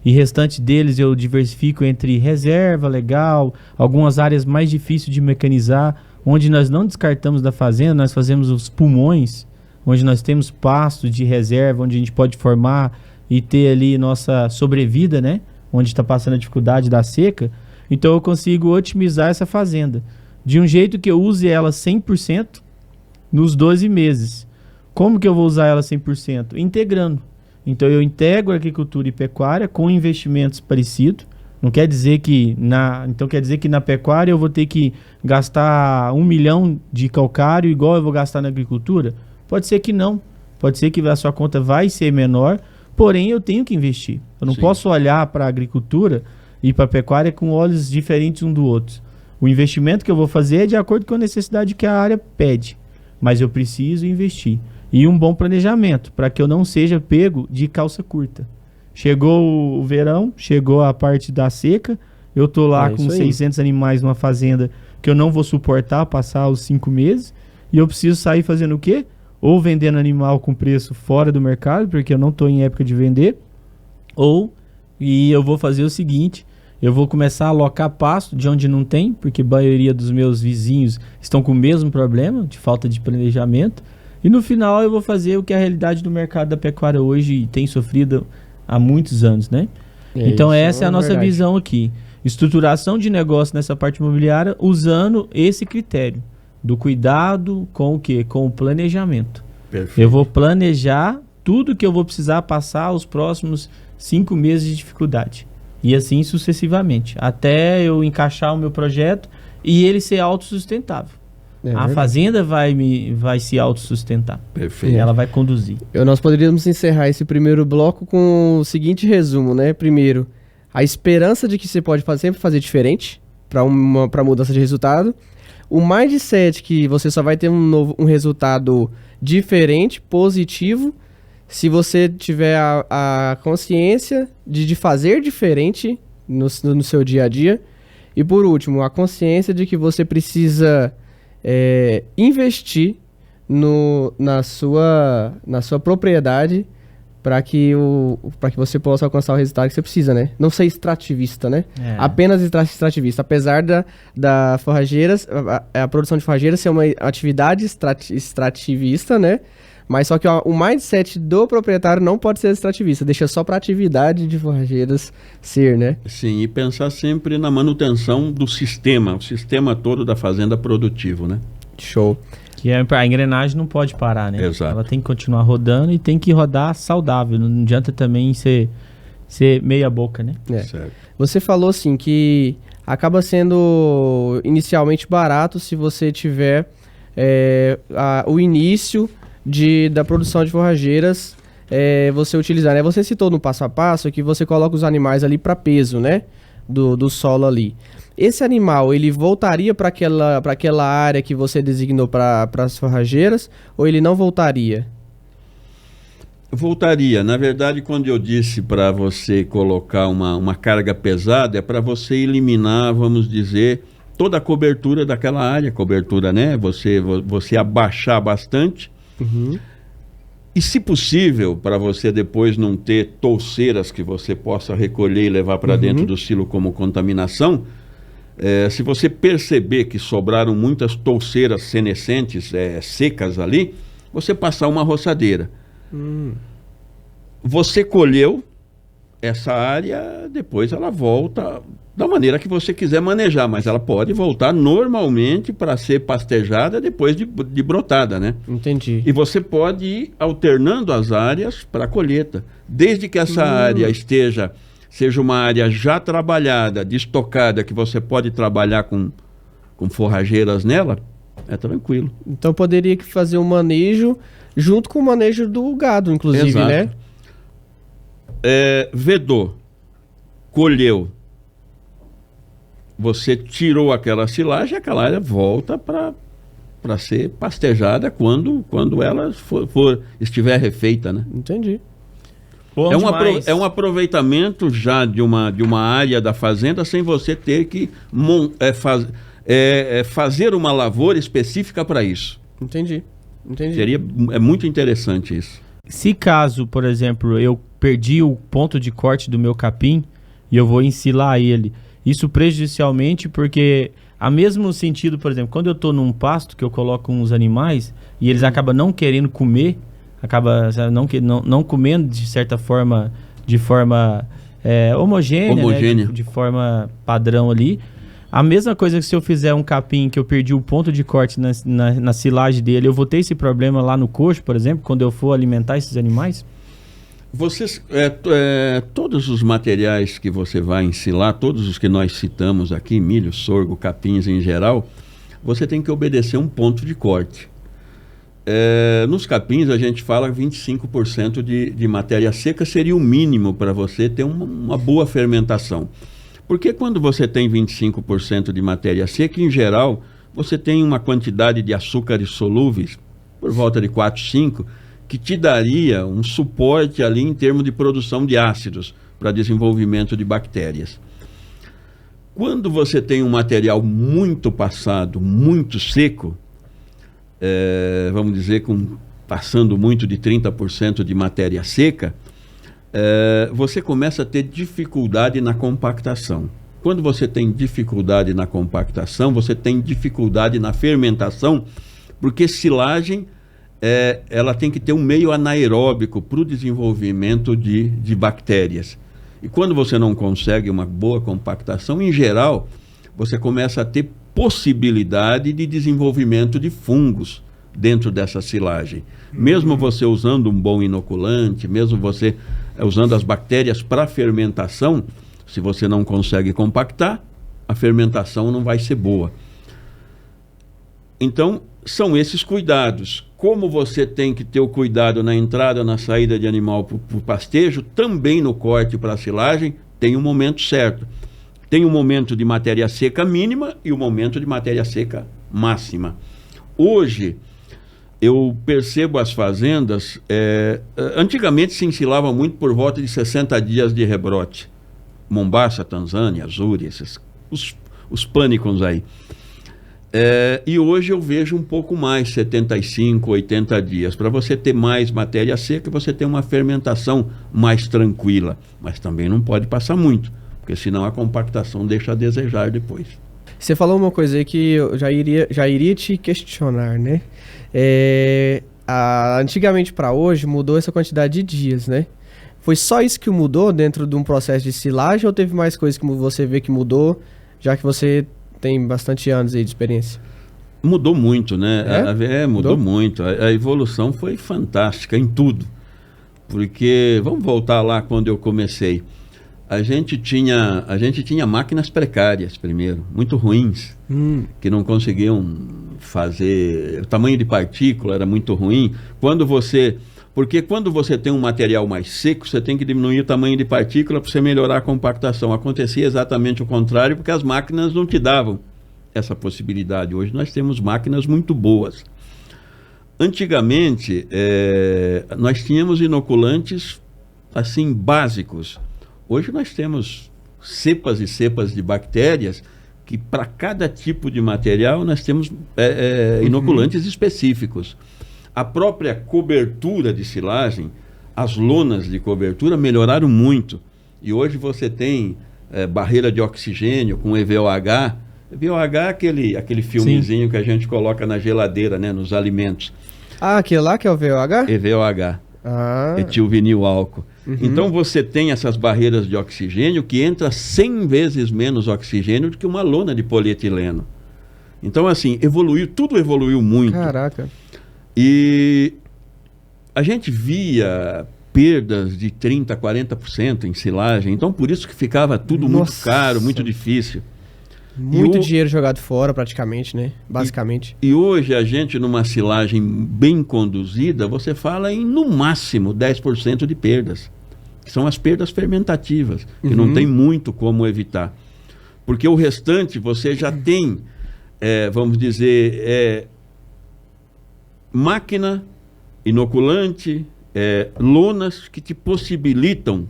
e restante deles eu diversifico entre reserva legal, algumas áreas mais difíceis de mecanizar, onde nós não descartamos da fazenda, nós fazemos os pulmões, onde nós temos pasto de reserva, onde a gente pode formar e ter ali nossa sobrevida, né? Onde está passando a dificuldade da seca. Então eu consigo otimizar essa fazenda de um jeito que eu use ela 100%, nos 12 meses. Como que eu vou usar ela 100%? Integrando. Então eu integro agricultura e pecuária com investimentos parecidos. Não quer dizer que na pecuária eu vou ter que gastar 1 milhão de calcário igual eu vou gastar na agricultura? Pode ser que não. Pode ser que a sua conta vai ser menor, porém eu tenho que investir. Eu não posso olhar para a agricultura e para a pecuária com olhos diferentes um do outro. O investimento que eu vou fazer é de acordo com a necessidade que a área pede, mas eu preciso investir. E um bom planejamento, para que eu não seja pego de calça curta. Chegou o verão, chegou a parte da seca, eu tô lá com 600 animais numa fazenda que eu não vou suportar passar os 5 meses, e eu preciso sair fazendo o quê? Ou vendendo animal com preço fora do mercado, porque eu não estou em época de vender, e eu vou fazer o seguinte, eu vou começar a alocar pasto de onde não tem, porque a maioria dos meus vizinhos estão com o mesmo problema, de falta de planejamento, e no final eu vou fazer o que a realidade do mercado da pecuária hoje tem sofrido há muitos anos, né? Então essa é a nossa visão aqui. Estruturação de negócio nessa parte imobiliária usando esse critério do cuidado com o quê? Com o planejamento. Perfeito. Eu vou planejar tudo que eu vou precisar passar os próximos 5 meses de dificuldade. E assim sucessivamente. Até eu encaixar o meu projeto e ele ser autossustentável. A fazenda vai se autossustentar. Perfeito. Ela vai conduzir. Nós poderíamos encerrar esse primeiro bloco com o seguinte resumo, né? Primeiro, a esperança de que você pode sempre fazer diferente para mudança de resultado. O mindset que você só vai ter um resultado diferente, positivo, se você tiver a consciência de fazer diferente no seu dia a dia. E por último, a consciência de que você precisa investir na sua propriedade para que você possa alcançar o resultado que você precisa, né? Não ser extrativista, né? Apenas extrativista. Apesar da forrageiras, a produção de forrageiras ser uma atividade extrativista, né? Mas só que o mindset do proprietário não pode ser extrativista, deixa só para atividade de forrageiras ser, né? Sim, e pensar sempre na manutenção do sistema, o sistema todo da fazenda produtivo, né? Show. Que a engrenagem não pode parar, né? Exato. Ela tem que continuar rodando e tem que rodar saudável, não adianta também ser meia boca, né? Certo. Você falou assim que acaba sendo inicialmente barato se você tiver o início da produção de forrageiras, você utilizar, né? Você citou no passo a passo que você coloca os animais ali para peso, né? Do solo ali. Esse animal, ele voltaria para aquela área que você designou para as forrageiras, ou ele não voltaria? Voltaria. Na verdade, quando eu disse para você colocar uma carga pesada, é para você eliminar, vamos dizer, toda a cobertura daquela área, né? Você abaixar bastante. Uhum. E se possível, para você depois não ter touceiras que você possa recolher e levar para dentro do silo como contaminação, se você perceber que sobraram muitas touceiras senescentes, secas ali, você passar uma roçadeira. Você colheu essa área, depois ela volta da maneira que você quiser manejar, mas ela pode voltar normalmente para ser pastejada depois de brotada, né? Entendi. E você pode ir alternando as áreas para a colheita, desde que essa área seja uma área já trabalhada, destocada, que você pode trabalhar com forrageiras nela, é tranquilo. Então poderia fazer um manejo junto com o manejo do gado, inclusive, exato, né? Vedou, colheu, você tirou aquela silagem, aquela área volta para ser pastejada quando ela estiver refeita, né? Entendi. É um aproveitamento já de uma área da fazenda sem você ter que fazer uma lavoura específica para isso. Entendi. É muito interessante isso. Se caso, por exemplo, eu perdi o ponto de corte do meu capim e eu vou ensilar ele, isso prejudicialmente, porque a mesmo sentido, por exemplo, quando eu estou num pasto que eu coloco uns animais e eles acabam não querendo comer, não comendo de certa forma, de forma homogênea. Né? De forma padrão ali, A mesma coisa que se eu fizer um capim que eu perdi o ponto de corte na silagem dele, eu vou ter esse problema lá no coxo, por exemplo, quando eu for alimentar esses animais? Todos os materiais que você vai ensilar, todos os que nós citamos aqui, milho, sorgo, capins em geral, você tem que obedecer um ponto de corte. Nos capins a gente fala 25% de matéria seca seria o mínimo para você ter uma boa fermentação. Porque quando você tem 25% de matéria seca, em geral, você tem uma quantidade de açúcares solúveis, por volta de 4, 5, que te daria um suporte ali em termos de produção de ácidos para desenvolvimento de bactérias. Quando você tem um material muito passado, muito seco, vamos dizer, passando muito de 30% de matéria seca, você começa a ter dificuldade na compactação. Quando você tem dificuldade na compactação, você tem dificuldade na fermentação, porque silagem ela tem que ter um meio anaeróbico para o desenvolvimento de bactérias. E quando você não consegue uma boa compactação, em geral, você começa a ter possibilidade de desenvolvimento de fungos dentro dessa silagem. Mesmo você usando um bom inoculante, mesmo você usando as bactérias para fermentação, se você não consegue compactar, a fermentação não vai ser boa. Então, são esses cuidados. Como você tem que ter o cuidado na entrada, na saída de animal para o pastejo, também no corte para a silagem, tem um momento certo. Tem um momento de matéria seca mínima e um momento de matéria seca máxima. Hoje, eu percebo as fazendas, antigamente se ensilava muito por volta de 60 dias de rebrote. Mombaça, Tanzânia, Azuri, os pânicos aí. E hoje eu vejo um pouco mais, 75, 80 dias. Para você ter mais matéria seca, você tem uma fermentação mais tranquila. Mas também não pode passar muito, porque senão a compactação deixa a desejar depois. Você falou uma coisa aí que eu já iria te questionar, né? Antigamente para hoje mudou essa quantidade de dias, né? Foi só isso que mudou dentro de um processo de silagem ou teve mais coisas que você vê que mudou, já que você tem bastante anos aí de experiência? Mudou muito, né? Mudou muito. A evolução foi fantástica em tudo. Porque, vamos voltar lá quando eu comecei. A gente tinha máquinas precárias primeiro, muito ruins, que não conseguiam fazer... O tamanho de partícula era muito ruim. Porque quando você tem um material mais seco, você tem que diminuir o tamanho de partícula para você melhorar a compactação. Acontecia exatamente o contrário, porque as máquinas não te davam essa possibilidade. Hoje nós temos máquinas muito boas. Antigamente, nós tínhamos inoculantes assim básicos. Hoje nós temos cepas e cepas de bactérias que para cada tipo de material nós temos inoculantes específicos. A própria cobertura de silagem, as lonas de cobertura melhoraram muito. E hoje você tem barreira de oxigênio com EVOH. EVOH é aquele filmezinho Sim. que a gente coloca na geladeira, né, nos alimentos. Aquele lá que é o EVOH? EVOH. Etilvinil álcool. Então você tem essas barreiras de oxigênio que entra 100 vezes menos oxigênio do que uma lona de polietileno. Então assim, tudo evoluiu muito. Caraca. E a gente via perdas de 30%, 40% em silagem. Então por isso que ficava tudo muito caro, muito difícil. Muito dinheiro jogado fora praticamente, né? Basicamente. E hoje a gente numa silagem bem conduzida, você fala em no máximo 10% de perdas. Que são as perdas fermentativas, que não tem muito como evitar. Porque o restante você já tem, vamos dizer, máquina, inoculante, lonas que te possibilitam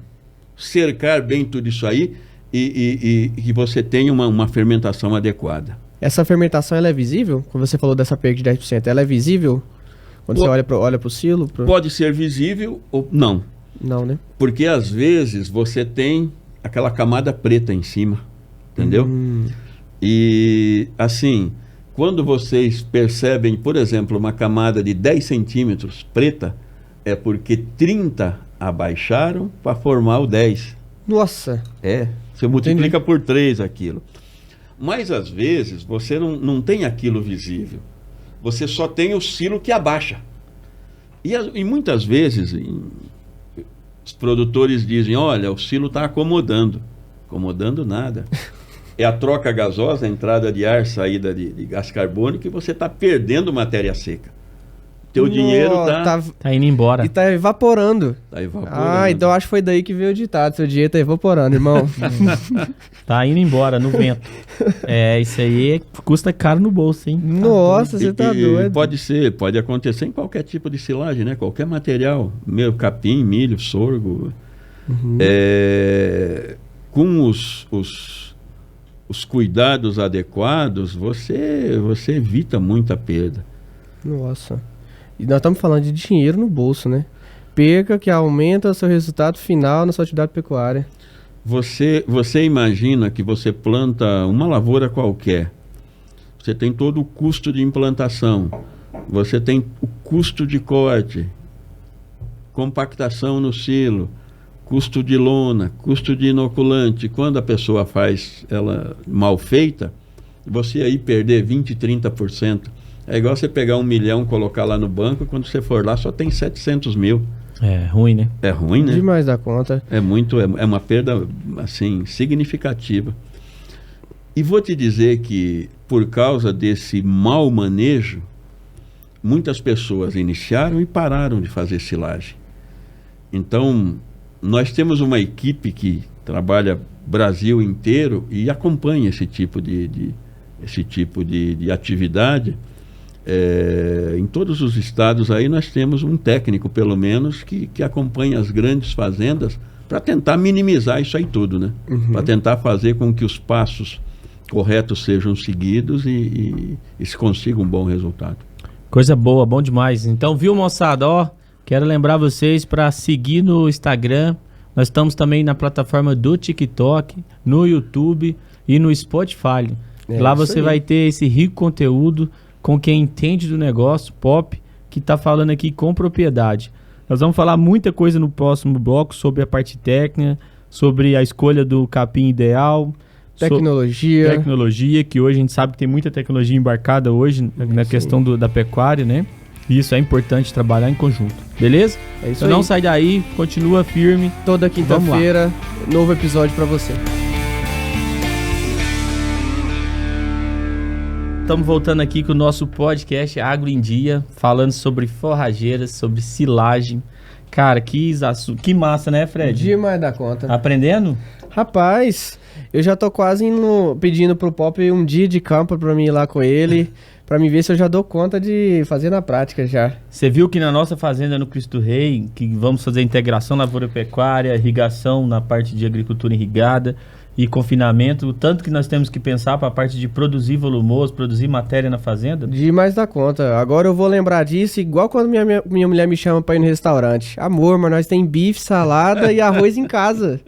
cercar bem tudo isso aí e que você tenha uma fermentação adequada. Essa fermentação ela é visível? Quando você falou dessa perda de 10%, ela é visível? Quando você olha para o silo? Pode ser visível ou não. Não, né? Porque às vezes você tem aquela camada preta em cima, entendeu? E assim, quando vocês percebem, por exemplo, uma camada de 10 centímetros preta, é porque 30 abaixaram para formar o 10. Nossa! Você multiplica por 3 aquilo. Mas às vezes você não tem aquilo visível. Você só tem o silo que abaixa. E muitas vezes os produtores dizem, olha, o silo está acomodando. Acomodando nada. É a troca gasosa, a entrada de ar, saída de gás carbônico, e você está perdendo matéria seca. Teu dinheiro tá indo embora. E tá evaporando. Tá evaporando. Ah, então acho que foi daí que veio o ditado. Seu dinheiro tá evaporando, irmão. Tá indo embora no vento. Isso aí custa caro no bolso, hein? Nossa, você tá doido. Pode acontecer em qualquer tipo de silagem, né? Qualquer material. Capim, milho, sorgo. Uhum. Com os cuidados adequados, você evita muita perda. Nossa. E nós estamos falando de dinheiro no bolso, né? Perca que aumenta o seu resultado final na sua atividade pecuária. Você imagina que você planta uma lavoura qualquer. Você tem todo o custo de implantação. Você tem o custo de corte, compactação no silo, custo de lona, custo de inoculante. Quando a pessoa faz ela mal feita, você aí perder 20%, 30%. É igual você pegar 1 milhão, colocar lá no banco, quando você for lá só tem 700 mil. É ruim, né? É ruim, né? Demais da conta. É uma perda, assim, significativa. E vou te dizer que, por causa desse mau manejo, muitas pessoas iniciaram e pararam de fazer silagem. Então, nós temos uma equipe que trabalha Brasil inteiro e acompanha esse tipo de atividade. Em todos os estados aí nós temos um técnico, pelo menos, que acompanha as grandes fazendas para tentar minimizar isso aí tudo, né? Uhum. Para tentar fazer com que os passos corretos sejam seguidos e se consiga um bom resultado. Coisa boa, bom demais. Então, viu, moçada? Quero lembrar vocês para seguir no Instagram. Nós estamos também na plataforma do TikTok, no YouTube e no Spotify. Lá você vai ter esse rico conteúdo com quem entende do negócio, Pop, que está falando aqui com propriedade. Nós vamos falar muita coisa no próximo bloco sobre a parte técnica, sobre a escolha do capim ideal, tecnologia, que hoje a gente sabe que tem muita tecnologia embarcada hoje na questão da pecuária, né? E isso é importante trabalhar em conjunto, beleza? É isso então aí. Não sai daí, continua firme. Toda quinta-feira, novo episódio para você. Estamos voltando aqui com o nosso podcast Agro em Dia, falando sobre forrageiras, sobre silagem. Cara, que massa, né, Fred? Demais da conta. Aprendendo? Rapaz, eu já tô quase pedindo pro Pop um dia de campo pra mim ir lá com ele, pra me ver se eu já dou conta de fazer na prática já. Você viu que na nossa fazenda no Cristo Rei, que vamos fazer integração lavoura-pecuária, irrigação na parte de agricultura irrigada e confinamento, o tanto que nós temos que pensar para a parte de produzir volumoso, produzir matéria na fazenda? Demais da conta. Agora eu vou lembrar disso igual quando minha mulher me chama para ir no restaurante. Amor, mas nós tem bife, salada e arroz em casa.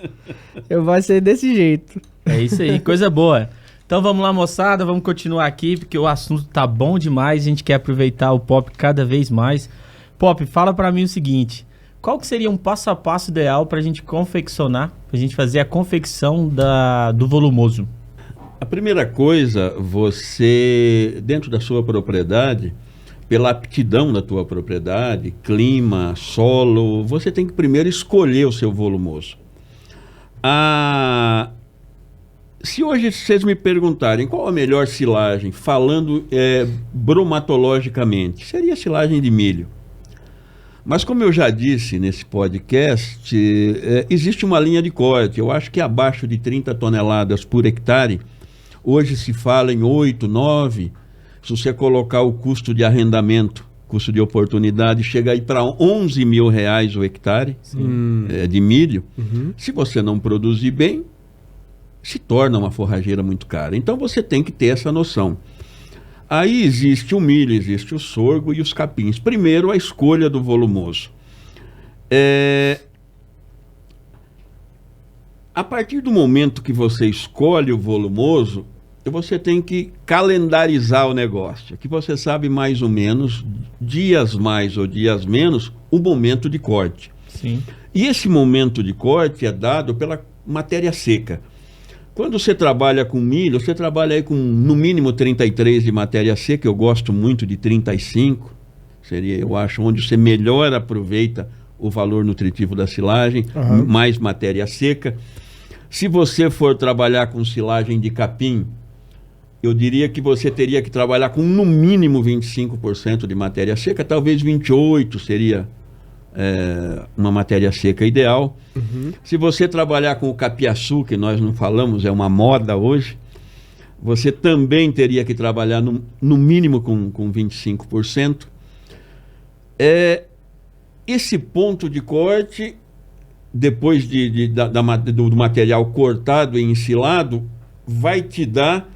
Vai ser desse jeito. É isso aí, coisa boa. Então vamos lá, moçada, vamos continuar aqui, porque o assunto tá bom demais, a gente quer aproveitar o Pop cada vez mais. Pop, fala para mim o seguinte, qual que seria um passo a passo ideal para a gente confeccionar, para a gente fazer a confecção do volumoso? A primeira coisa, você, dentro da sua propriedade, pela aptidão da tua propriedade, clima, solo, você tem que primeiro escolher o seu volumoso. Se hoje vocês me perguntarem qual a melhor silagem, falando bromatologicamente, seria a silagem de milho. Mas como eu já disse nesse podcast, existe uma linha de corte. Eu acho que abaixo de 30 toneladas por hectare, hoje se fala em 8, 9, se você colocar o custo de arrendamento, custo de oportunidade, chega aí para R$11 mil o hectare de milho. Uhum. Se você não produzir bem, se torna uma forrageira muito cara. Então você tem que ter essa noção. Aí existe o milho, existe o sorgo e os capins. Primeiro, a escolha do volumoso. A partir do momento que você escolhe o volumoso, você tem que calendarizar o negócio, que você sabe mais ou menos, dias mais ou dias menos, o momento de corte. Sim. E esse momento de corte é dado pela matéria seca. Quando você trabalha com milho, você trabalha aí com no mínimo 33 de matéria seca, eu gosto muito de 35, seria, eu acho, onde você melhor aproveita o valor nutritivo da silagem, mais matéria seca. Se você for trabalhar com silagem de capim, eu diria que você teria que trabalhar com no mínimo 25% de matéria seca, talvez 28% seria uma matéria seca ideal. Se você trabalhar com o capiaçu, que nós não falamos, é uma moda hoje, você também teria que trabalhar no mínimo com 25%. Esse ponto de corte, depois do material cortado e ensilado, vai te dar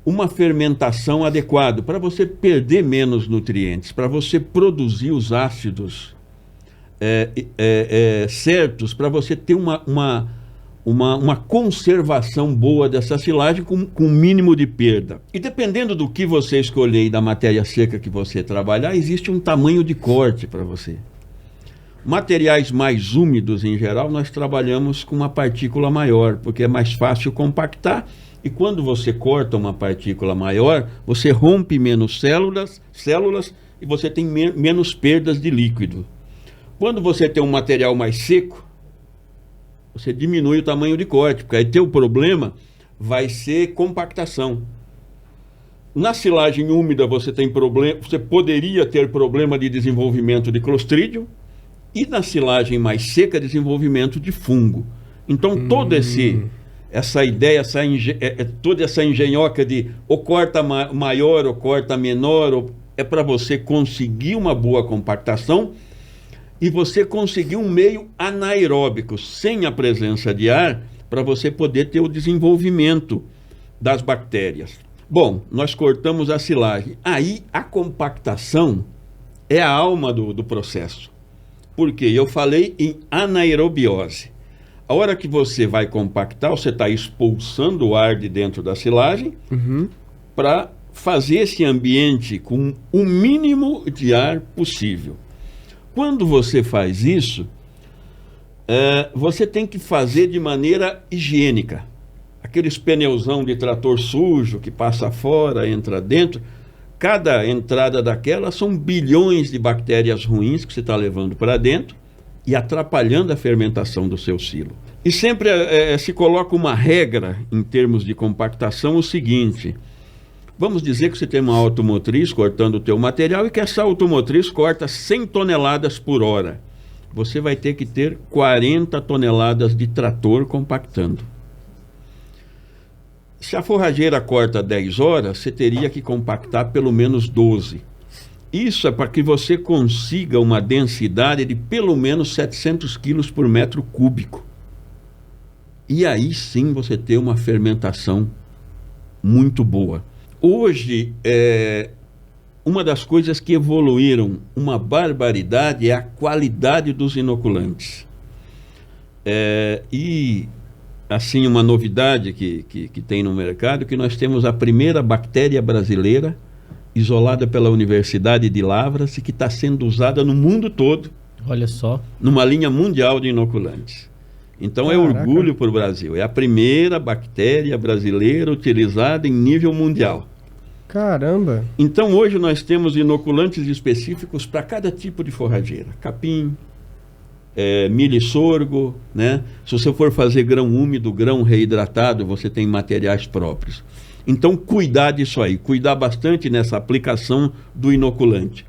uma fermentação adequada para você perder menos nutrientes, para você produzir os ácidos certos, para você ter uma conservação boa dessa silagem com o mínimo de perda. E dependendo do que você escolher e da matéria seca que você trabalhar, existe um tamanho de corte para você. Materiais mais úmidos, em geral, nós trabalhamos com uma partícula maior, porque é mais fácil compactar. E quando você corta uma partícula maior, você rompe menos células e você tem menos perdas de líquido. Quando você tem um material mais seco, você diminui o tamanho de corte, porque aí teu problema vai ser compactação. Na silagem úmida você poderia ter problema de desenvolvimento de Clostridium, e na silagem mais seca, desenvolvimento de fungo. Então toda essa ideia, toda essa engenhoca de ou corta maior ou corta menor, é para você conseguir uma boa compactação e você conseguir um meio anaeróbico, sem a presença de ar, para você poder ter o desenvolvimento das bactérias. Bom, nós cortamos a silagem. Aí a compactação é a alma do processo. Porque eu falei em anaerobiose. A hora que você vai compactar, você está expulsando o ar de dentro da silagem para fazer esse ambiente com o mínimo de ar possível. Quando você faz isso, você tem que fazer de maneira higiênica. Aqueles pneuzão de trator sujo que passa fora, entra dentro, cada entrada daquela são bilhões de bactérias ruins que você está levando para dentro e atrapalhando a fermentação do seu silo. E sempre se coloca uma regra em termos de compactação, o seguinte: vamos dizer que você tem uma automotriz cortando o teu material e que essa automotriz corta 100 toneladas por hora. Você vai ter que ter 40 toneladas de trator compactando. Se a forrageira corta 10 horas, você teria que compactar pelo menos 12. Isso é para que você consiga uma densidade de pelo menos 700 quilos por metro cúbico. E aí sim você ter uma fermentação muito boa. Hoje, uma das coisas que evoluíram uma barbaridade é a qualidade dos inoculantes. E, assim, uma novidade que tem no mercado, que nós temos a primeira bactéria brasileira isolada pela Universidade de Lavras e que está sendo usada no mundo todo. Olha só. Numa linha mundial de inoculantes. Então, é orgulho para o Brasil. É a primeira bactéria brasileira utilizada em nível mundial. Caramba! Então, hoje nós temos inoculantes específicos para cada tipo de forrageira. Capim, milho e sorgo, né? Se você for fazer grão úmido, grão reidratado, você tem materiais próprios. Então, cuidar disso aí. Cuidar bastante nessa aplicação do inoculante.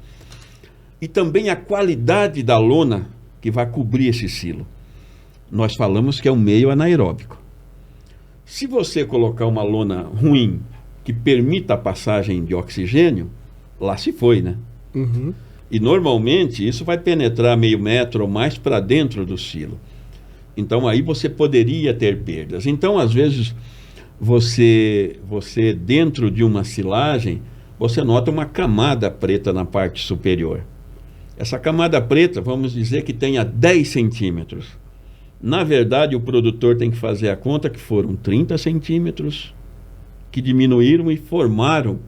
E também a qualidade da lona que vai cobrir esse silo. Nós falamos que é um meio anaeróbico. Se você colocar uma lona ruim que permita a passagem de oxigênio, lá se foi, né? E normalmente isso vai penetrar meio metro ou mais para dentro do silo. Então aí você poderia ter perdas. Então, às vezes, você dentro de uma silagem, você nota uma camada preta na parte superior. Essa camada preta, vamos dizer que tenha 10 centímetros. Na verdade, o produtor tem que fazer a conta que foram 30 centímetros que diminuíram e formaram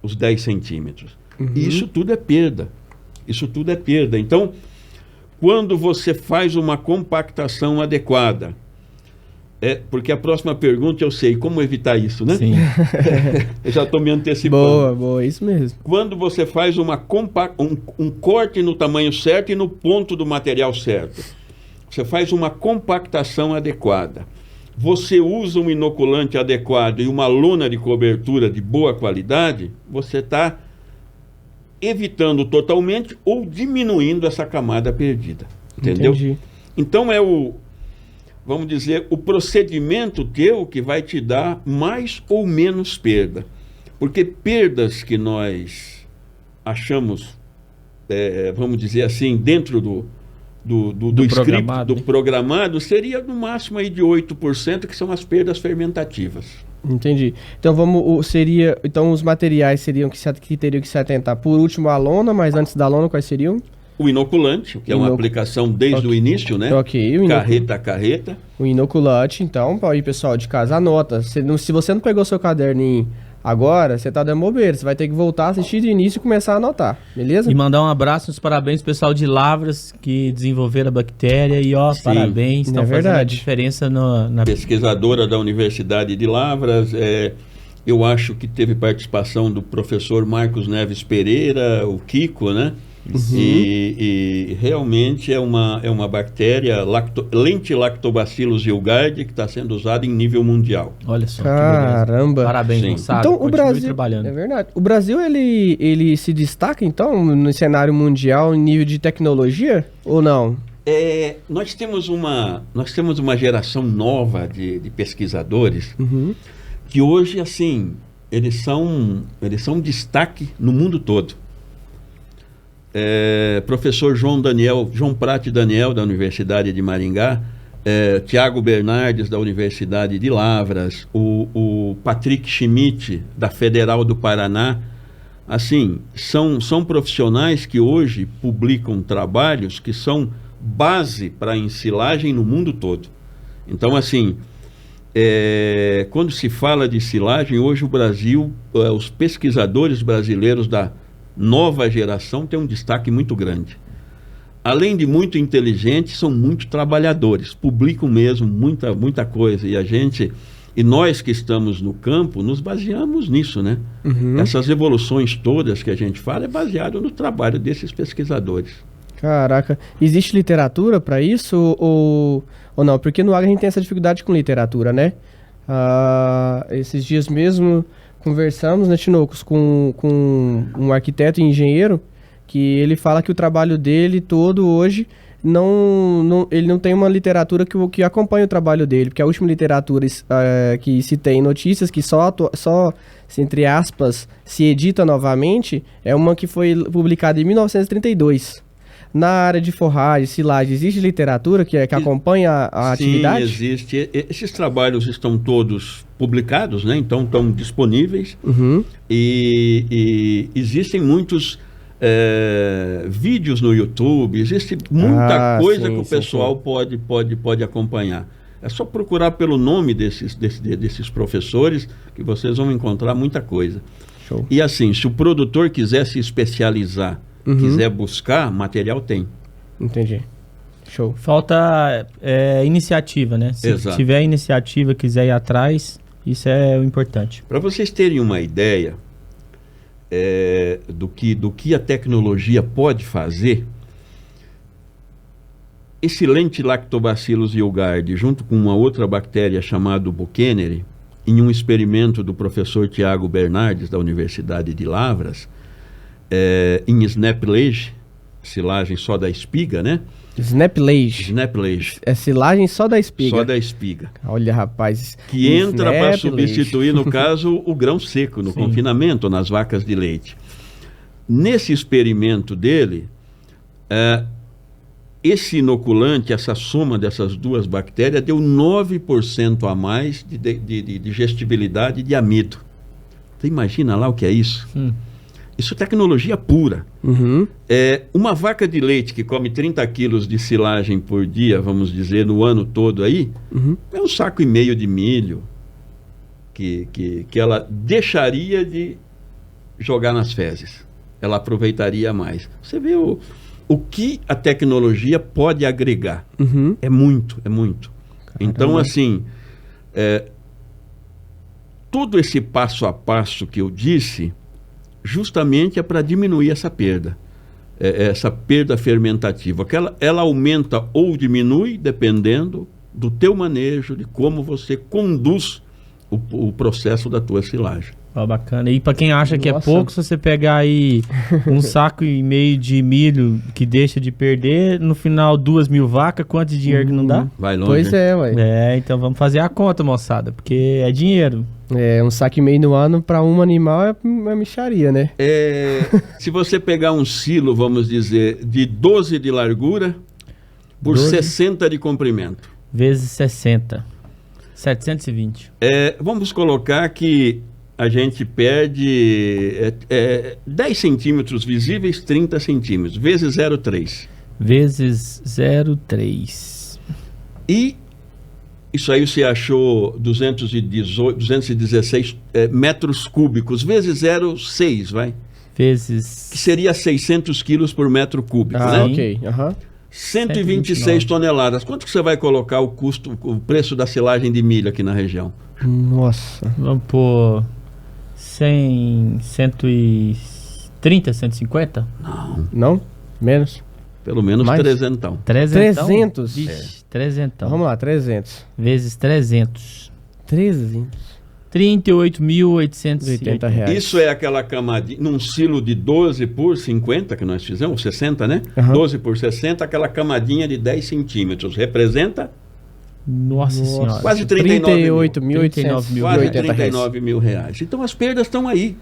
os 10 centímetros. E isso tudo é perda. Isso tudo é perda. Então, quando você faz uma compactação adequada, Porque a próxima pergunta eu sei como evitar isso, né? Sim. Eu já estou me antecipando. Boa, boa, isso mesmo. Quando você faz um corte no tamanho certo e no ponto do material certo, você faz uma compactação adequada, você usa um inoculante adequado e uma lona de cobertura de boa qualidade, você está evitando totalmente ou diminuindo essa camada perdida. Entendeu? Entendi. Então vamos dizer, o procedimento teu que vai te dar mais ou menos perda. Porque perdas que nós achamos, vamos dizer assim, dentro do script, do programado, seria no máximo aí de 8%, que são as perdas fermentativas. Entendi. Então então os materiais seriam que teriam que se atentar. Por último, a lona, mas antes da lona, quais seriam? O inoculante, que é uma aplicação desde o início, né? Ok. Carreta a carreta. O inoculante, então, aí pessoal de casa, anota. Se você não pegou seu caderninho agora, você tá dando bobeira. Você vai ter que voltar, assistir do início e começar a anotar, beleza? E mandar um abraço, uns parabéns pro pessoal de Lavras que desenvolveram a bactéria e parabéns, estão fazendo a diferença na... Pesquisadora da Universidade de Lavras, eu acho que teve participação do professor Marcos Neves Pereira, o Kiko, né? Uhum. E realmente é uma bactéria, Lentilactobacillus yellgardi, que está sendo usada em nível mundial. Olha só. Caramba. Parabéns, Gonçalo. Então o Brasil, trabalhando. É verdade. O Brasil, ele se destaca, então, no cenário mundial em nível de tecnologia, ou não? Nós temos uma geração nova de pesquisadores, uhum, que hoje, assim, eles são um destaque no mundo todo. Professor João Prati Daniel, da Universidade de Maringá, Tiago Bernardes, da Universidade de Lavras, o Patrick Schmidt, da Federal do Paraná. Assim, são profissionais que hoje publicam trabalhos que são base para a ensilagem no mundo todo. Então, assim, quando se fala de silagem, hoje o Brasil, os pesquisadores brasileiros da nova geração têm um destaque muito grande. Além de muito inteligentes, são muito trabalhadores, publicam mesmo muita coisa, e nós que estamos no campo nos baseamos nisso, né? Uhum. Essas evoluções todas que a gente fala é baseado no trabalho desses pesquisadores. Caraca, existe literatura para isso ou não? Porque no agro a gente tem essa dificuldade com literatura, né? Esses dias mesmo conversamos, né, Tinocos, com um arquiteto e engenheiro, que ele fala que o trabalho dele todo hoje, ele não tem uma literatura que acompanha o trabalho dele, porque a última literatura que se tem notícias, que só, entre aspas, se edita novamente, é uma que foi publicada em 1932. Na área de forragem, silagem, existe literatura que acompanha a atividade? Sim, existe. Esses trabalhos estão todos publicados, né? Então estão disponíveis. Uhum. E existem muitos vídeos no YouTube, existe muita coisa que o pessoal pode acompanhar. É só procurar pelo nome desses professores que vocês vão encontrar muita coisa. Show. E assim, se o produtor quiser se especializar, uhum, quiser buscar, material tem. Entendi. Show. Falta iniciativa, né? Se Exato. tiver iniciativa, quiser ir atrás, isso é o importante. Para vocês terem uma ideia do que a tecnologia pode fazer, esse Lentilactobacillus yellgardi, junto com uma outra bactéria chamada Bucheneri, em um experimento do professor Tiago Bernardes, da Universidade de Lavras, em Snaplage, silagem só da espiga, né? Snaplage. É silagem só da espiga. Só da espiga. Olha, rapaz. Que entra para substituir, no caso, o grão seco no confinamento, nas vacas de leite. Nesse experimento dele, esse inoculante, essa soma dessas duas bactérias, deu 9% a mais de digestibilidade de amido. Você imagina lá o que é isso? Isso é tecnologia pura. Uhum. Uma vaca de leite que come 30 quilos de silagem por dia, vamos dizer, no ano todo aí, uhum, é 1,5 saco de milho que ela deixaria de jogar nas fezes. Ela aproveitaria mais. Você vê o que a tecnologia pode agregar. Uhum. É muito. Caramba. Então, assim, Todo esse passo a passo que eu disse, justamente é para diminuir essa perda. Essa perda fermentativa, que ela aumenta ou diminui, dependendo do teu manejo, de como você conduz o processo da tua silagem. Ó, bacana. E para quem acha que é Nossa. pouco, se você pegar aí 1,5 saco de milho que deixa de perder, no final 2.000 vacas, quanto de dinheiro que não dá? Vai longe. Pois é, ué. Então vamos fazer a conta, moçada, porque é dinheiro. 1,5 saco no ano para um animal é uma mixaria, né? Se você pegar um silo, vamos dizer, de 12 de largura por 12. 60 de comprimento. Vezes 60. 720. Vamos colocar que a gente perde 10 centímetros visíveis, 30 centímetros, vezes 0,3. Vezes 0,3. E isso aí você achou 216 metros cúbicos, vezes 0,6, vai? Vezes... Que seria 600 quilos por metro cúbico, né? Ok. Aham. 126 toneladas. Quanto que você vai colocar o preço da silagem de milho aqui na região? Nossa. Vamos pôr 100, 130, 150? Não? Menos? Pelo menos Mais? 300. 300? Vixe, 300. Vamos lá, 300. Vezes 300. 300. 38.880 reais. Isso é aquela camadinha, num silo de 12 por 50 que nós fizemos, 60, né? Aham. 12 por 60, aquela camadinha de 10 centímetros. Representa Nossa senhora. quase 39 mil. 38.880 Quase reais. 39 mil reais. Então as perdas estão aí.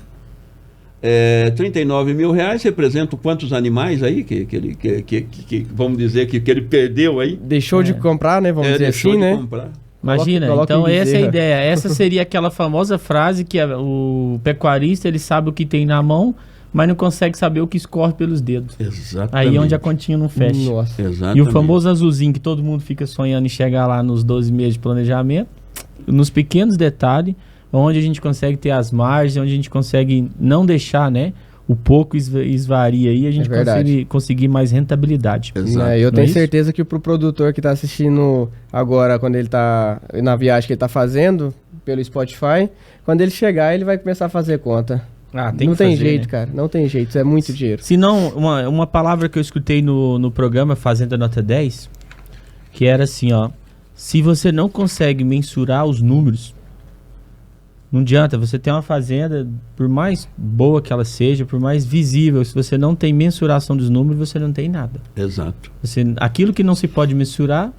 39 mil reais representa quantos animais aí que vamos dizer que ele perdeu aí? Deixou de comprar, né? Vamos dizer Deixou assim, de né? comprar. Imagina, Coloca então em essa é a bezerra. ideia. Essa seria aquela famosa frase que o pecuarista, ele sabe o que tem na mão, mas não consegue saber o que escorre pelos dedos. Exatamente. Aí é onde a continha não fecha. Nossa. Exatamente. E o famoso azulzinho que todo mundo fica sonhando em chegar lá nos 12 meses de planejamento, nos pequenos detalhes, onde a gente consegue ter as margens, onde a gente consegue não deixar, né, o pouco esvaria aí, a gente verdade. conseguir mais rentabilidade. Exato. Eu Não tenho é isso? certeza que pro produtor que tá assistindo agora, quando ele tá na viagem que ele tá fazendo pelo Spotify, quando ele chegar, ele vai começar a fazer conta. Ah, Não tem fazer, jeito, né? cara. Não tem jeito. Isso é muito dinheiro. Se não, uma palavra que eu escutei no programa Fazenda Nota 10, que era assim, ó, se você não consegue mensurar os números, não adianta, você ter uma fazenda, por mais boa que ela seja, por mais visível, se você não tem mensuração dos números, você não tem nada. Exato. Aquilo que não se pode mensurar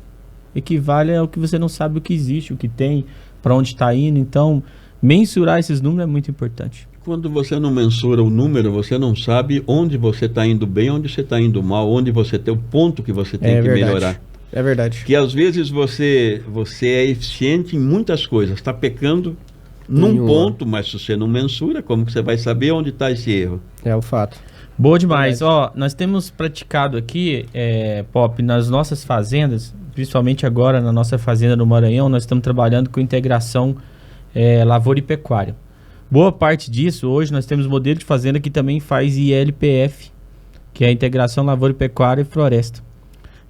equivale ao que você não sabe o que existe, o que tem, para onde está indo. Então, mensurar esses números é muito importante. Quando você não mensura o número, você não sabe onde você está indo bem, onde você está indo mal, onde você tem o ponto que você tem que verdade. melhorar. É verdade. Que às vezes você é eficiente em muitas coisas, está pecando num Nenhuma. ponto, mas se você não mensura, como que você vai saber onde está esse erro? É o fato. Boa demais. Ó, nós temos praticado aqui, Pop, nas nossas fazendas, principalmente agora na nossa fazenda no Maranhão, nós estamos trabalhando com integração lavoura e pecuária. Boa parte disso, hoje nós temos modelo de fazenda que também faz ILPF, que é a integração lavoura e pecuária e floresta.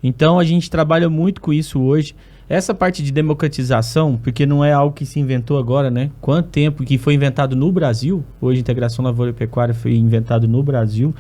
Então a gente trabalha muito com isso hoje. Essa parte de democratização, porque não é algo que se inventou agora, né? Quanto tempo que foi inventado no Brasil? Hoje a integração lavoura e pecuária foi inventado no Brasil.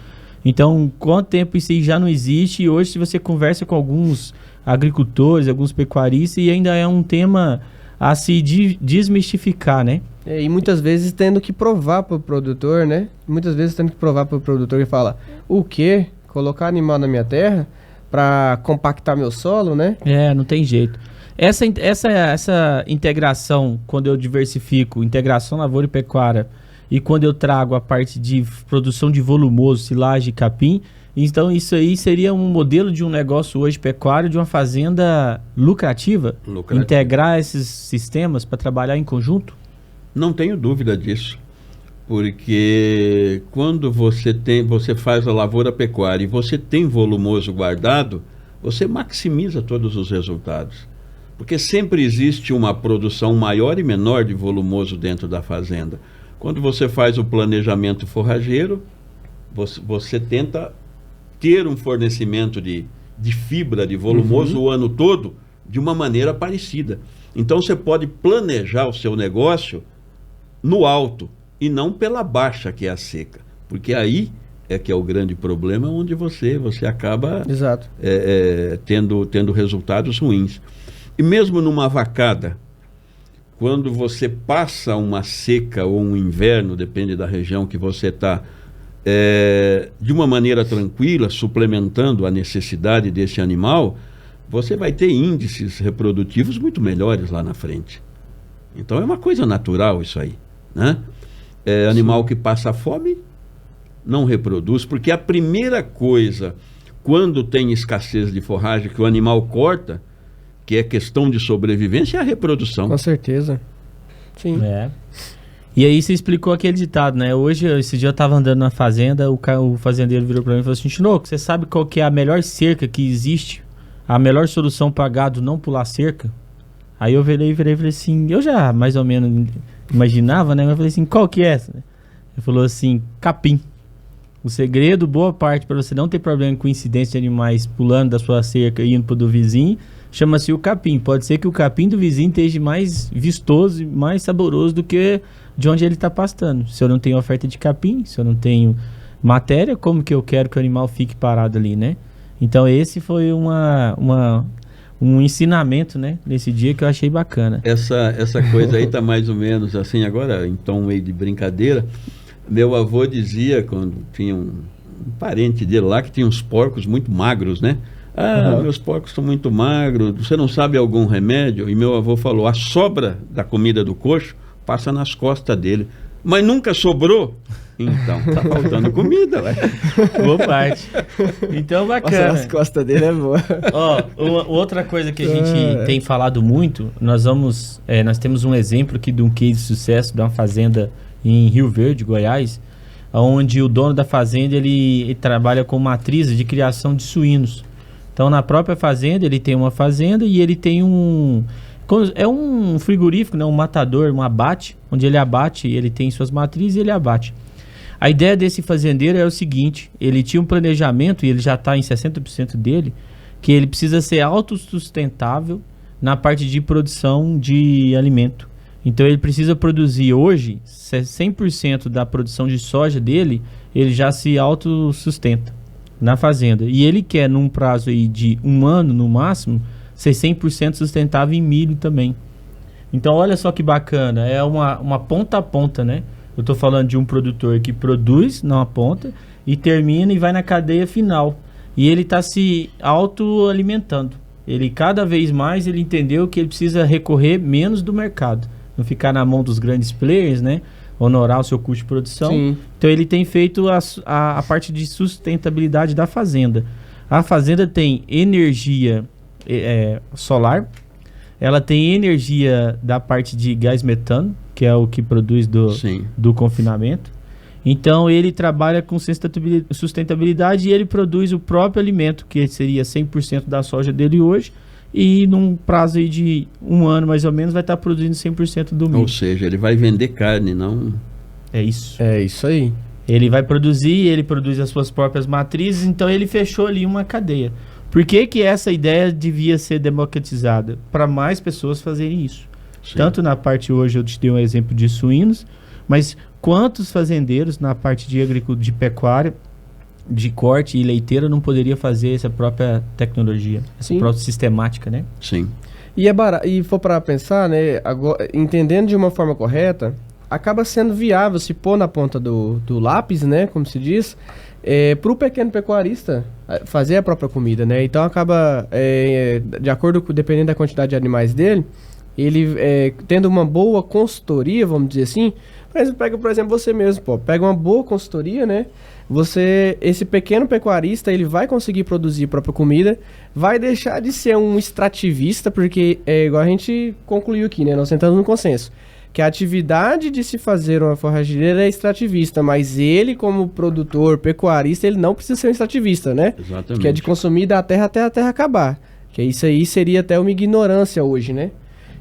Então, quanto tempo isso aí já não existe? E hoje, se você conversa com alguns agricultores, alguns pecuaristas, e ainda é um tema a se desmistificar, né? E muitas vezes tendo que provar pro produtor, né? Muitas vezes tendo que provar pro produtor que fala, o quê? Colocar animal na minha terra para compactar meu solo, né? Não tem jeito. Essa integração, quando eu diversifico, integração lavoura e pecuária, e quando eu trago a parte de produção de volumoso, silagem e capim, então isso aí seria um modelo de um negócio hoje pecuário, de uma fazenda lucrativa? Integrar esses sistemas para trabalhar em conjunto? Não tenho dúvida disso, porque quando você faz a lavoura pecuária e você tem volumoso guardado, você maximiza todos os resultados, porque sempre existe uma produção maior e menor de volumoso dentro da fazenda. Quando você faz o planejamento forrageiro, você tenta ter um fornecimento de fibra, de volumoso o ano todo, de uma maneira parecida. Então você pode planejar o seu negócio no alto e não pela baixa, que é a seca. Porque aí é que é o grande problema, onde você acaba Exato. tendo resultados ruins. E mesmo numa vacada, quando você passa uma seca ou um inverno, depende da região que você está, de uma maneira tranquila, suplementando a necessidade desse animal, você vai ter índices reprodutivos muito melhores lá na frente. Então é uma coisa natural isso aí, né? Animal que passa fome não reproduz, porque a primeira coisa, quando tem escassez de forragem, que o animal corta, que é questão de sobrevivência, é a reprodução. Com certeza. Sim. E aí você explicou aquele ditado, né? Hoje, esse dia eu tava andando na fazenda, o fazendeiro virou pra mim e falou assim: Tinoco, você sabe qual que é a melhor cerca que existe? A melhor solução para gado não pular cerca? Aí eu virei e falei assim, eu já mais ou menos imaginava, né? Mas eu falei assim, qual que é essa? Ele falou assim, capim. O segredo, boa parte, para você não ter problema com incidência de animais pulando da sua cerca e indo pro do vizinho, chama-se o capim. Pode ser que o capim do vizinho esteja mais vistoso e mais saboroso do que de onde ele está pastando. Se eu não tenho oferta de capim, se eu não tenho matéria, como que eu quero que o animal fique parado ali, né? Então esse foi um ensinamento, né, nesse dia que eu achei bacana. Essa coisa aí tá mais ou menos assim, agora em tom meio de brincadeira. Meu avô dizia, quando tinha um parente dele lá, que tinha uns porcos muito magros, né? Meus porcos estão muito magros, você não sabe algum remédio? E meu avô falou, a sobra da comida do coxo passa nas costas dele. Mas nunca sobrou? Então, tá faltando comida, ué. Boa parte. Então, bacana. Nossa, as costas dele é boa. Outra coisa que a gente tem falado muito, nós temos um exemplo aqui de um case de sucesso de uma fazenda em Rio Verde, Goiás, onde o dono da fazenda, ele trabalha com matrizes de criação de suínos. Então, na própria fazenda, ele tem uma fazenda e ele tem um frigorífico, né, um matador, um abate, onde ele abate, ele tem suas matrizes e ele abate. A ideia desse fazendeiro é o seguinte, ele tinha um planejamento, e ele já está em 60% dele, que ele precisa ser autossustentável na parte de produção de alimento. Então ele precisa produzir hoje, 100% da produção de soja dele, ele já se autossustenta na fazenda. E ele quer, num prazo aí de 1 ano no máximo, ser 100% sustentável em milho também. Então olha só que bacana, é uma ponta a ponta, né? Eu estou falando de um produtor que produz na ponta e termina e vai na cadeia final. E ele está se autoalimentando. Ele cada vez mais ele entendeu que ele precisa recorrer menos do mercado. Não ficar na mão dos grandes players, né? Honorar o seu custo de produção. Sim. Então ele tem feito a parte de sustentabilidade da fazenda. A fazenda tem energia solar. Ela tem energia da parte de gás metano, que é o que produz do confinamento. Então ele trabalha com sustentabilidade e ele produz o próprio alimento, que seria 100% da soja dele hoje, e num prazo aí de 1 ano mais ou menos vai estar produzindo 100% do milho. Ou seja, ele vai vender carne, não... É isso. É isso aí. Ele vai produzir, ele produz as suas próprias matrizes, então ele fechou ali uma cadeia. Por que essa ideia devia ser democratizada? Para mais pessoas fazerem isso. Sim. Tanto na parte hoje, eu te dei um exemplo de suínos, mas quantos fazendeiros na parte de agricultura, de pecuária, de corte e leiteira não poderia fazer essa própria tecnologia, essa própria sistemática, né? Sim. E for para pensar, né, agora, entendendo de uma forma correta, acaba sendo viável se pôr na ponta do lápis, né, como se diz, para o pequeno pecuarista fazer a própria comida, né? Então acaba, de acordo com, dependendo da quantidade de animais dele, ele tendo uma boa consultoria, vamos dizer assim, pega, por exemplo, você mesmo, pega uma boa consultoria, né? Esse pequeno pecuarista, ele vai conseguir produzir a própria comida, vai deixar de ser um extrativista, porque igual a gente concluiu aqui, né? Nós entramos no consenso, que a atividade de se fazer uma forrageira é extrativista, mas ele, como produtor, pecuarista, ele não precisa ser um extrativista, né? Exatamente. Que é de consumir da terra até a terra acabar. Que isso aí seria até uma ignorância hoje, né?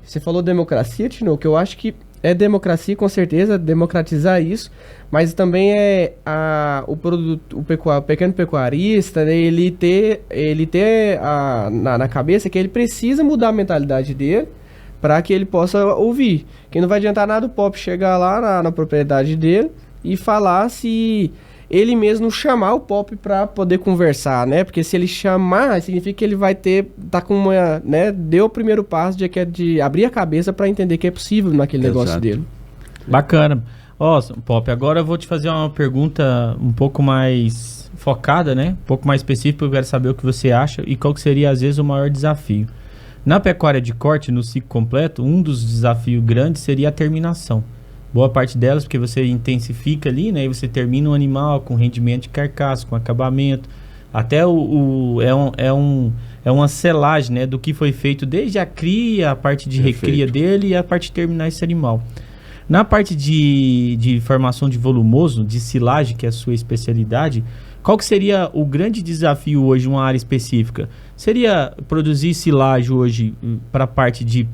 Você falou democracia, Tino, que eu acho que é democracia, com certeza, democratizar isso, mas também o pequeno pecuarista, né, ele ter na cabeça que ele precisa mudar a mentalidade dele para que ele possa ouvir. Que não vai adiantar nada o POP chegar lá na propriedade dele e falar se ele mesmo chamar o POP para poder conversar, né? Porque se ele chamar, significa que ele vai tá com uma, né? Deu o primeiro passo de abrir a cabeça para entender que é possível naquele negócio dele. Bacana. Ó, Pop, agora eu vou te fazer uma pergunta um pouco mais focada, né? Um pouco mais específica, eu quero saber o que você acha e qual que seria, às vezes, o maior desafio. Na pecuária de corte, no ciclo completo, um dos desafios grandes seria a terminação. Boa parte delas, porque você intensifica ali, né? E você termina um animal com rendimento de carcaça, com acabamento. Até é uma selagem, né? Do que foi feito desde a cria, a parte de recria dele e a parte de terminar esse animal. Na parte de formação de volumoso, de silagem, que é a sua especialidade, qual que seria o grande desafio hoje, uma área específica? Seria produzir silagem hoje para a parte de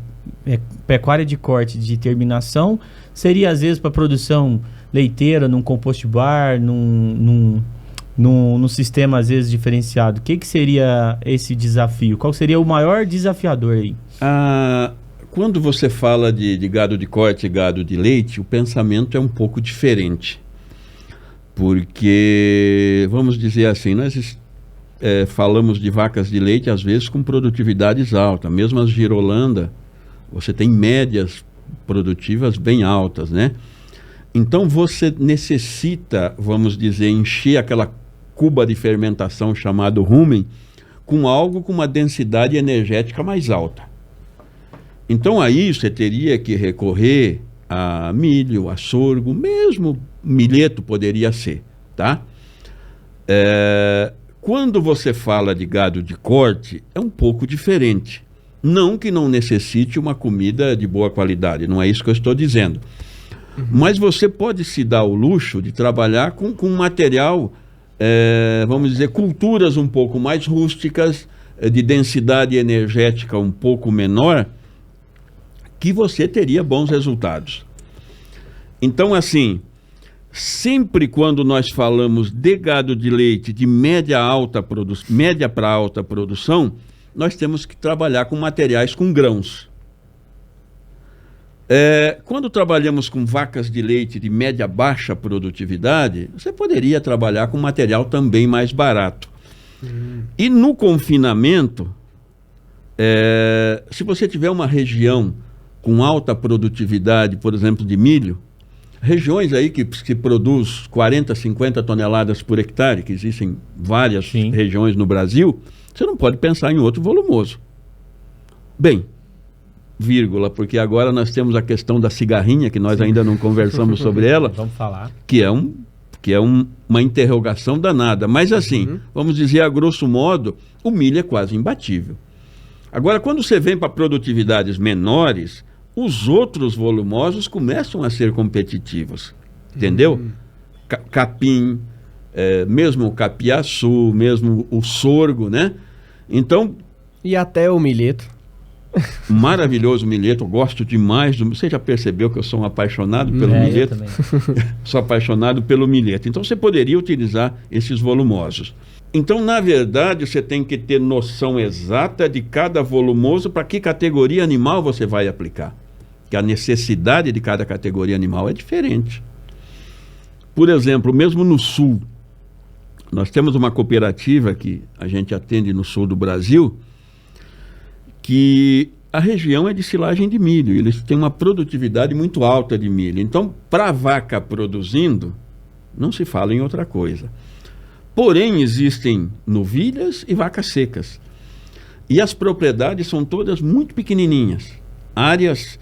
pecuária de corte, de terminação? Seria, às vezes, para produção leiteira, num compost bar, num sistema, às vezes, diferenciado? O que seria esse desafio? Qual seria o maior desafiador aí? Quando você fala de gado de corte e gado de leite, o pensamento é um pouco diferente. Porque, vamos dizer assim, nós falamos de vacas de leite, às vezes, com produtividades altas. Mesmo as girolanda, você tem médias produtivas bem altas, né? Então, você necessita, vamos dizer, encher aquela cuba de fermentação chamado rumen com algo com uma densidade energética mais alta. Então, aí você teria que recorrer a milho, a sorgo, mesmo milheto poderia ser, tá? Quando você fala de gado de corte, é um pouco diferente. Não que não necessite uma comida de boa qualidade, não é isso que eu estou dizendo. Mas você pode se dar o luxo de trabalhar com material, vamos dizer, culturas um pouco mais rústicas, de densidade energética um pouco menor, que você teria bons resultados. Então, assim, sempre quando nós falamos de gado de leite de média para alta produção, nós temos que trabalhar com materiais com grãos. Quando trabalhamos com vacas de leite de média baixa produtividade, você poderia trabalhar com material também mais barato. E no confinamento, se você tiver uma região com alta produtividade, por exemplo, de milho, regiões aí que produz 40, 50 toneladas por hectare, que existem várias regiões no Brasil, você não pode pensar em outro volumoso. Bem, vírgula, porque agora nós temos a questão da cigarrinha, que nós ainda não conversamos sobre ela. Vamos falar. Que é uma interrogação danada. Mas assim, vamos dizer a grosso modo, o milho é quase imbatível. Agora, quando você vem para produtividades menores, os outros volumosos começam a ser competitivos. Entendeu? Capim, mesmo o capiaçu, mesmo o sorgo, né? Então... E até o milheto. Maravilhoso o milheto, eu gosto demais. Você já percebeu que eu sou um apaixonado pelo milheto? Eu também. Sou apaixonado pelo milheto. Então você poderia utilizar esses volumosos. Então, na verdade, você tem que ter noção exata de cada volumoso para que categoria animal você vai aplicar. Que a necessidade de cada categoria animal é diferente. Por exemplo, mesmo no sul, nós temos uma cooperativa que a gente atende no sul do Brasil, que a região é de silagem de milho, eles têm uma produtividade muito alta de milho. Então, para a vaca produzindo, não se fala em outra coisa. Porém, existem novilhas e vacas secas. E as propriedades são todas muito pequenininhas, áreas...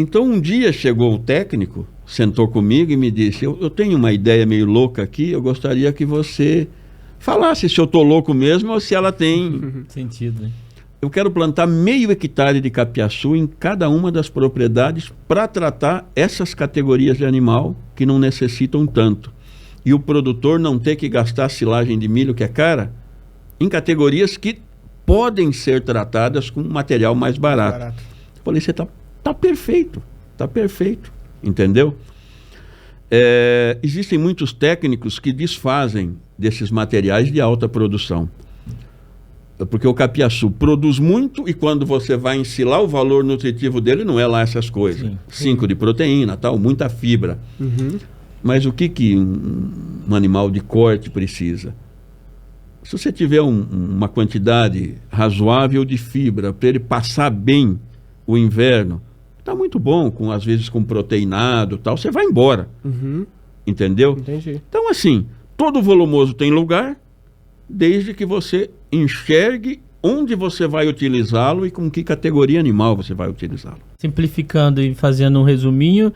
Então, um dia chegou o técnico, sentou comigo e me disse, eu tenho uma ideia meio louca aqui, eu gostaria que você falasse se eu estou louco mesmo ou se ela tem... Sentido, né? Eu quero plantar meio hectare de capiaçu em cada uma das propriedades para tratar essas categorias de animal que não necessitam tanto. E o produtor não ter que gastar silagem de milho, que é cara, em categorias que podem ser tratadas com material mais barato. Eu falei, você tá perfeito, entendeu? Existem muitos técnicos que desfazem desses materiais de alta produção. porque o capiaçu produz muito e quando você vai ensilar, o valor nutritivo dele não é lá essas coisas. Sim. 5 de proteína, tal, muita fibra. Mas o que um animal de corte precisa? Se você tiver uma quantidade razoável de fibra para ele passar bem o inverno, está muito bom, às vezes com proteinado, tal, você vai embora. Entendeu? Entendi. Então, assim, todo volumoso tem lugar, desde que você enxergue onde você vai utilizá-lo e com que categoria animal você vai utilizá-lo. Simplificando e fazendo um resuminho,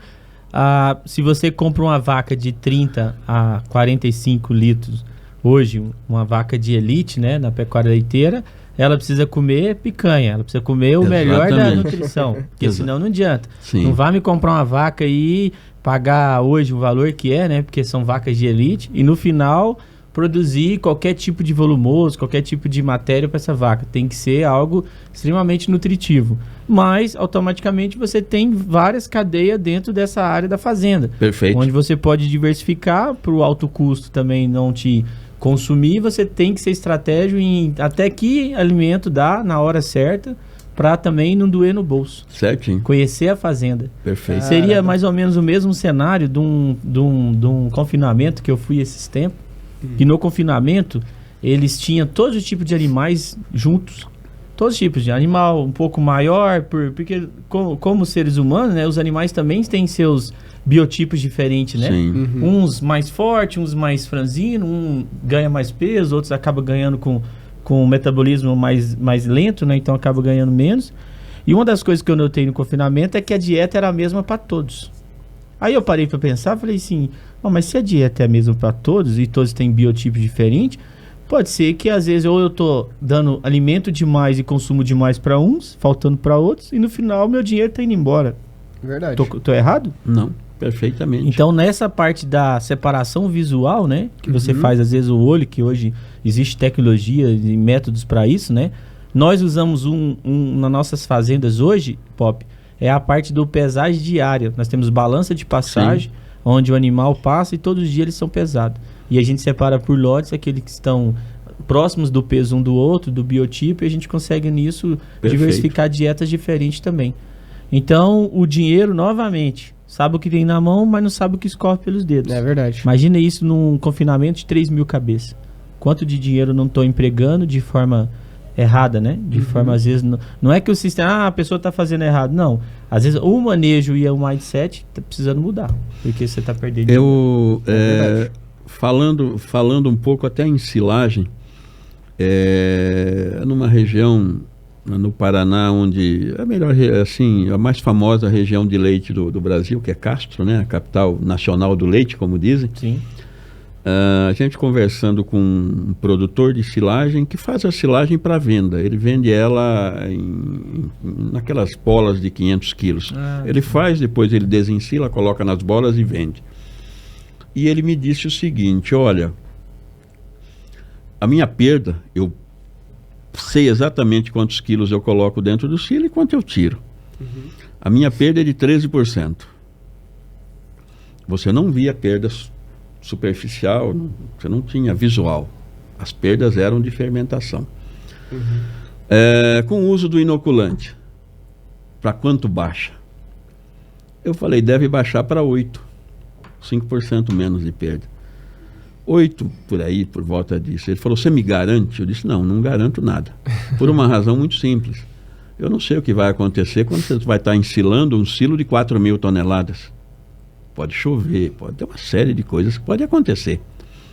se você compra uma vaca de 30 a 45 litros, hoje, uma vaca de elite, né, na pecuária leiteira, ela precisa comer picanha, ela precisa comer o melhor da nutrição, porque senão não adianta. Sim. Não vai me comprar uma vaca e pagar hoje o valor que é, né, porque são vacas de elite, e no final produzir qualquer tipo de volumoso, qualquer tipo de matéria para essa vaca. Tem que ser algo extremamente nutritivo. Mas, automaticamente, você tem várias cadeias dentro dessa área da fazenda. Perfeito. Onde você pode diversificar para o alto custo também não te consumir. Você tem que ser estratégico em até que alimento dá na hora certa para também não doer no bolso. Certinho. Conhecer a fazenda. Perfeito. Seria mais ou menos o mesmo cenário de um confinamento que eu fui esses tempos. E no confinamento, eles tinham todos os tipos de animais juntos. Todos os tipos de animal, um pouco maior, porque como seres humanos, né, os animais também têm seus biotipos diferentes, né? Sim. Uns mais fortes, uns mais franzinos, um ganha mais peso, outros acabam ganhando com um metabolismo mais lento, né? Então acaba ganhando menos. E uma das coisas que eu notei no confinamento é que a dieta era a mesma para todos. Aí eu parei para pensar, falei assim, mas se a dieta é a mesma para todos e todos têm biotipos diferentes, pode ser que às vezes ou eu tô dando alimento demais e consumo demais para uns, faltando para outros, e no final meu dinheiro tá indo embora. Verdade. Tô errado? Não, perfeitamente. Então nessa parte da separação visual, né, que você faz às vezes o olho, que hoje existe tecnologia e métodos para isso, né? Nós usamos nas nossas fazendas hoje, Pop, é a parte do pesagem diária. Nós temos balança de passagem, onde o animal passa e todos os dias eles são pesados. E a gente separa por lotes aqueles que estão próximos do peso um do outro, do biotipo, e a gente consegue nisso diversificar dietas diferentes também. Então, o dinheiro, novamente, sabe o que tem na mão, mas não sabe o que escorre pelos dedos. É verdade. Imagina isso num confinamento de 3 mil cabeças. Quanto de dinheiro não estou empregando de forma errada, né? De forma, às vezes, não é que o sistema, a pessoa está fazendo errado. Não. Às vezes, o manejo e o mindset tá precisando mudar, porque você está perdendo dinheiro. Falando um pouco até em silagem, numa região no Paraná, onde a mais famosa região de leite do Brasil, que é Castro, né? A capital nacional do leite, como dizem. Sim. A gente conversando com um produtor de silagem que faz a silagem para venda. Ele vende ela naquelas bolas de 500 quilos. Ele faz, depois ele desencila, coloca nas bolas e vende. E ele me disse o seguinte, olha, a minha perda, eu sei exatamente quantos quilos eu coloco dentro do silo e quanto eu tiro. A minha perda é de 13%. Você não via perdas superficial, você não tinha visual. As perdas eram de fermentação. Com o uso do inoculante, para quanto baixa? Eu falei, deve baixar para 5% menos de perda. 8 por aí, por volta disso. Ele falou, você me garante? Eu disse, não garanto nada. Por uma razão muito simples. Eu não sei o que vai acontecer quando você vai estar ensilando um silo de 4.000 toneladas. Pode chover, pode ter uma série de coisas que pode acontecer.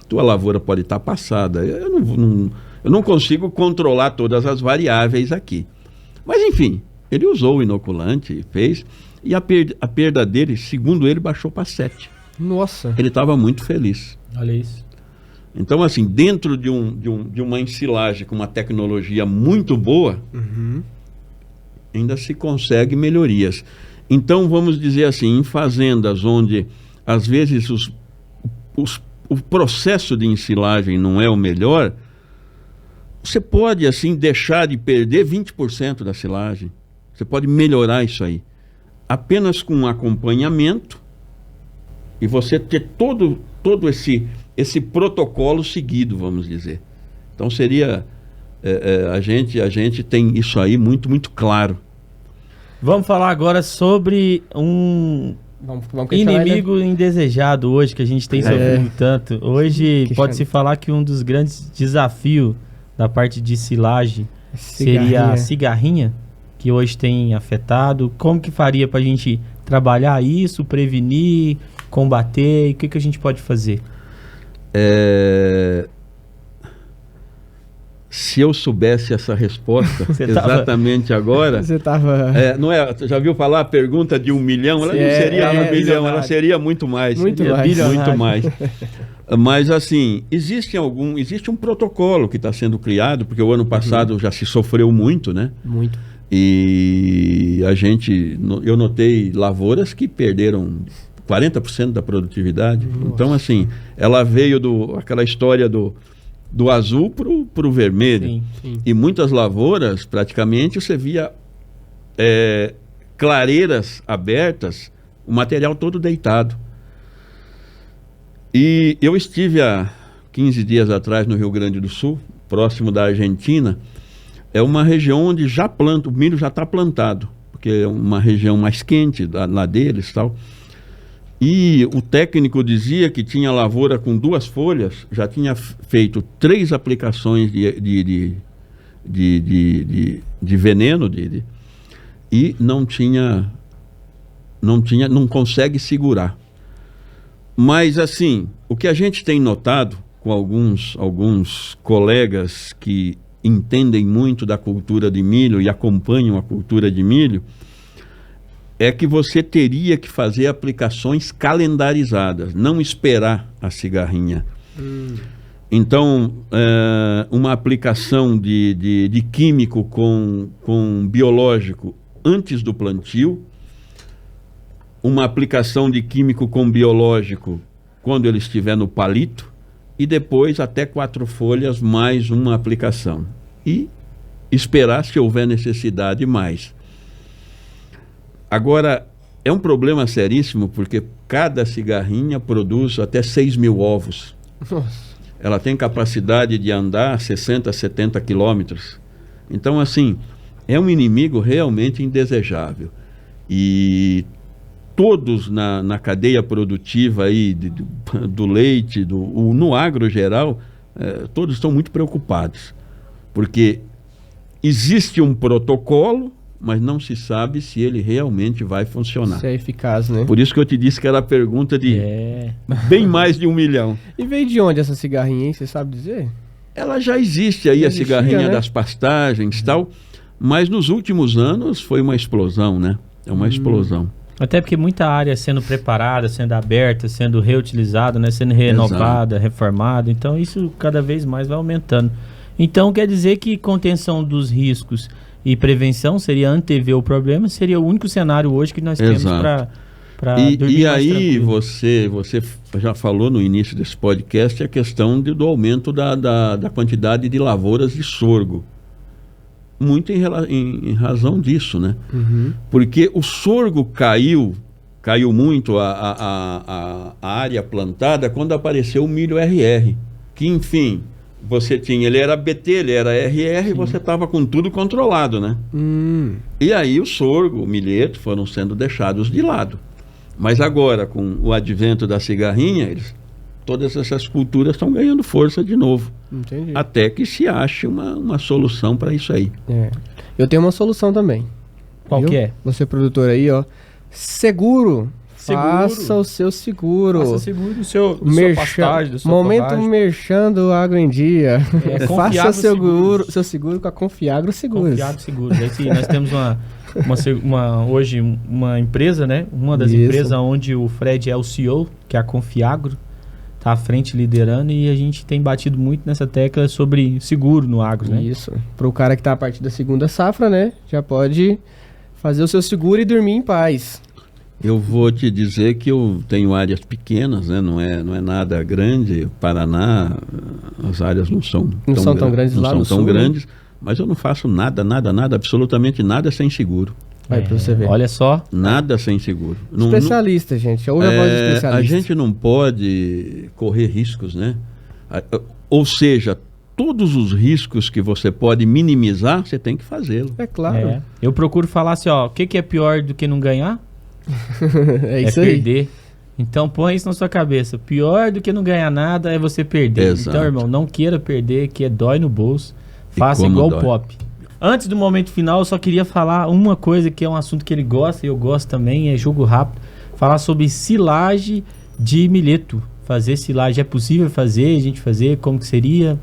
Tua lavoura pode estar passada. Eu não consigo controlar todas as variáveis aqui. Mas, enfim, ele usou o inoculante, fez, e a perda dele, segundo ele, baixou para 7. Nossa. Ele estava muito feliz. Olha isso. Então, assim, dentro de uma ensilagem com uma tecnologia muito boa, ainda se consegue melhorias. Então, vamos dizer assim, em fazendas onde, às vezes, o processo de ensilagem não é o melhor, você pode, assim, deixar de perder 20% da silagem. Você pode melhorar isso aí. Apenas com um acompanhamento e você ter todo esse protocolo seguido, vamos dizer. Então, seria a gente tem isso aí muito, muito claro. Vamos falar agora sobre um inimigo indesejado hoje, que a gente tem sofrido tanto. Hoje pode-se falar que um dos grandes desafios da parte de silagem seria a cigarrinha, que hoje tem afetado. Como que faria para a gente trabalhar isso, prevenir, combater? O que a gente pode fazer? Se eu soubesse essa resposta exatamente agora... Você tava... não é, já viu falar a pergunta de 1 milhão? Ela não seria 1 milhão, ela seria muito mais. Muito mais. Mas assim, existe um protocolo que está sendo criado, porque o ano passado já se sofreu muito, né? Muito. E eu notei lavouras que perderam 40% da produtividade. Nossa. Então assim, ela veio aquela história do azul para o vermelho. Sim, sim. E muitas lavouras, praticamente, você via clareiras abertas, o material todo deitado. E eu estive há 15 dias atrás no Rio Grande do Sul, próximo da Argentina. É uma região onde o milho já está plantado, porque é uma região mais quente lá deles e tal. E o técnico dizia que tinha lavoura com 2 folhas, já tinha feito 3 aplicações de veneno e não consegue segurar. Mas assim, o que a gente tem notado com alguns colegas que entendem muito da cultura de milho e acompanham a cultura de milho, é que você teria que fazer aplicações calendarizadas, não esperar a cigarrinha. Então, uma aplicação de químico com biológico antes do plantio, uma aplicação de químico com biológico quando ele estiver no palito, e depois até 4 folhas mais uma aplicação. E esperar, se houver necessidade, mais. Agora, é um problema seríssimo, porque cada cigarrinha produz até 6.000 ovos. Nossa. Ela tem capacidade de andar 60, 70 quilômetros. Então, assim, é um inimigo realmente indesejável. E todos na cadeia produtiva aí, do leite, no agro geral, todos estão muito preocupados. Porque existe um protocolo, mas não se sabe se ele realmente vai funcionar. Se é eficaz, né? Por isso que eu te disse que era a pergunta de bem mais de 1 milhão. E veio de onde essa cigarrinha, hein? Você sabe dizer? Ela já existe aí, a cigarrinha, né? Das pastagens e tal, mas nos últimos anos foi uma explosão, né? É uma explosão. Até porque muita área sendo preparada, sendo aberta, sendo reutilizada, né? Sendo renovada, reformada. Então isso cada vez mais vai aumentando. Então quer dizer que contenção dos riscos e prevenção seria antever o problema, seria o único cenário hoje que nós temos para dormir e mais aí tranquilo. Você já falou no início desse podcast a questão do aumento da quantidade de lavouras de sorgo. Muito em razão disso, né? Porque o sorgo caiu muito a área plantada quando apareceu o milho RR, que enfim, ele era BT, ele era RR, você estava com tudo controlado, né? E aí o sorgo, o milheto foram sendo deixados de lado. Mas agora, com o advento da cigarrinha, todas essas culturas estão ganhando força de novo. Entendi. Até que se ache uma solução para isso aí. Eu tenho uma solução também. Qual que é? Você produtor aí, ó. Seguro. Faça o seu seguro. Faça seguro do seu pastagem, do seu Momento forragem. merchan do Agro em Dia. Faça seu seguro com a Confiagro Seguros. Confiagro Seguros. Nós temos hoje uma empresa, né? Uma das empresas onde o Fred é o CEO, que é a Confiagro. Está à frente liderando, e a gente tem batido muito nessa tecla sobre seguro no agro, né? Isso. Para o cara que está a partir da segunda safra, né? Já pode fazer o seu seguro e dormir em paz. Eu vou te dizer que eu tenho áreas pequenas, né? Não é nada grande. Paraná, as áreas não são tão grandes lá no sul, grandes, mas eu não faço nada, absolutamente nada sem seguro. Vai para você ver. Olha só. Nada sem seguro. Especialista, gente. Ouve a voz do especialista. A gente não pode correr riscos, né? Ou seja, todos os riscos que você pode minimizar, você tem que fazê-lo. É claro. Eu procuro falar assim, ó, o que é pior do que não ganhar? É isso aí. Perder. Então põe isso na sua cabeça. Pior do que não ganhar nada é você perder. Exato. Então, irmão, não queira perder, que dói no bolso. Faça como igual o dói. Pop. Antes do momento final, eu só queria falar uma coisa que é um assunto que ele gosta e eu gosto também, é jogo rápido. Falar sobre silagem de milheto. Fazer silagem, é possível fazer, a gente fazer, como que seria?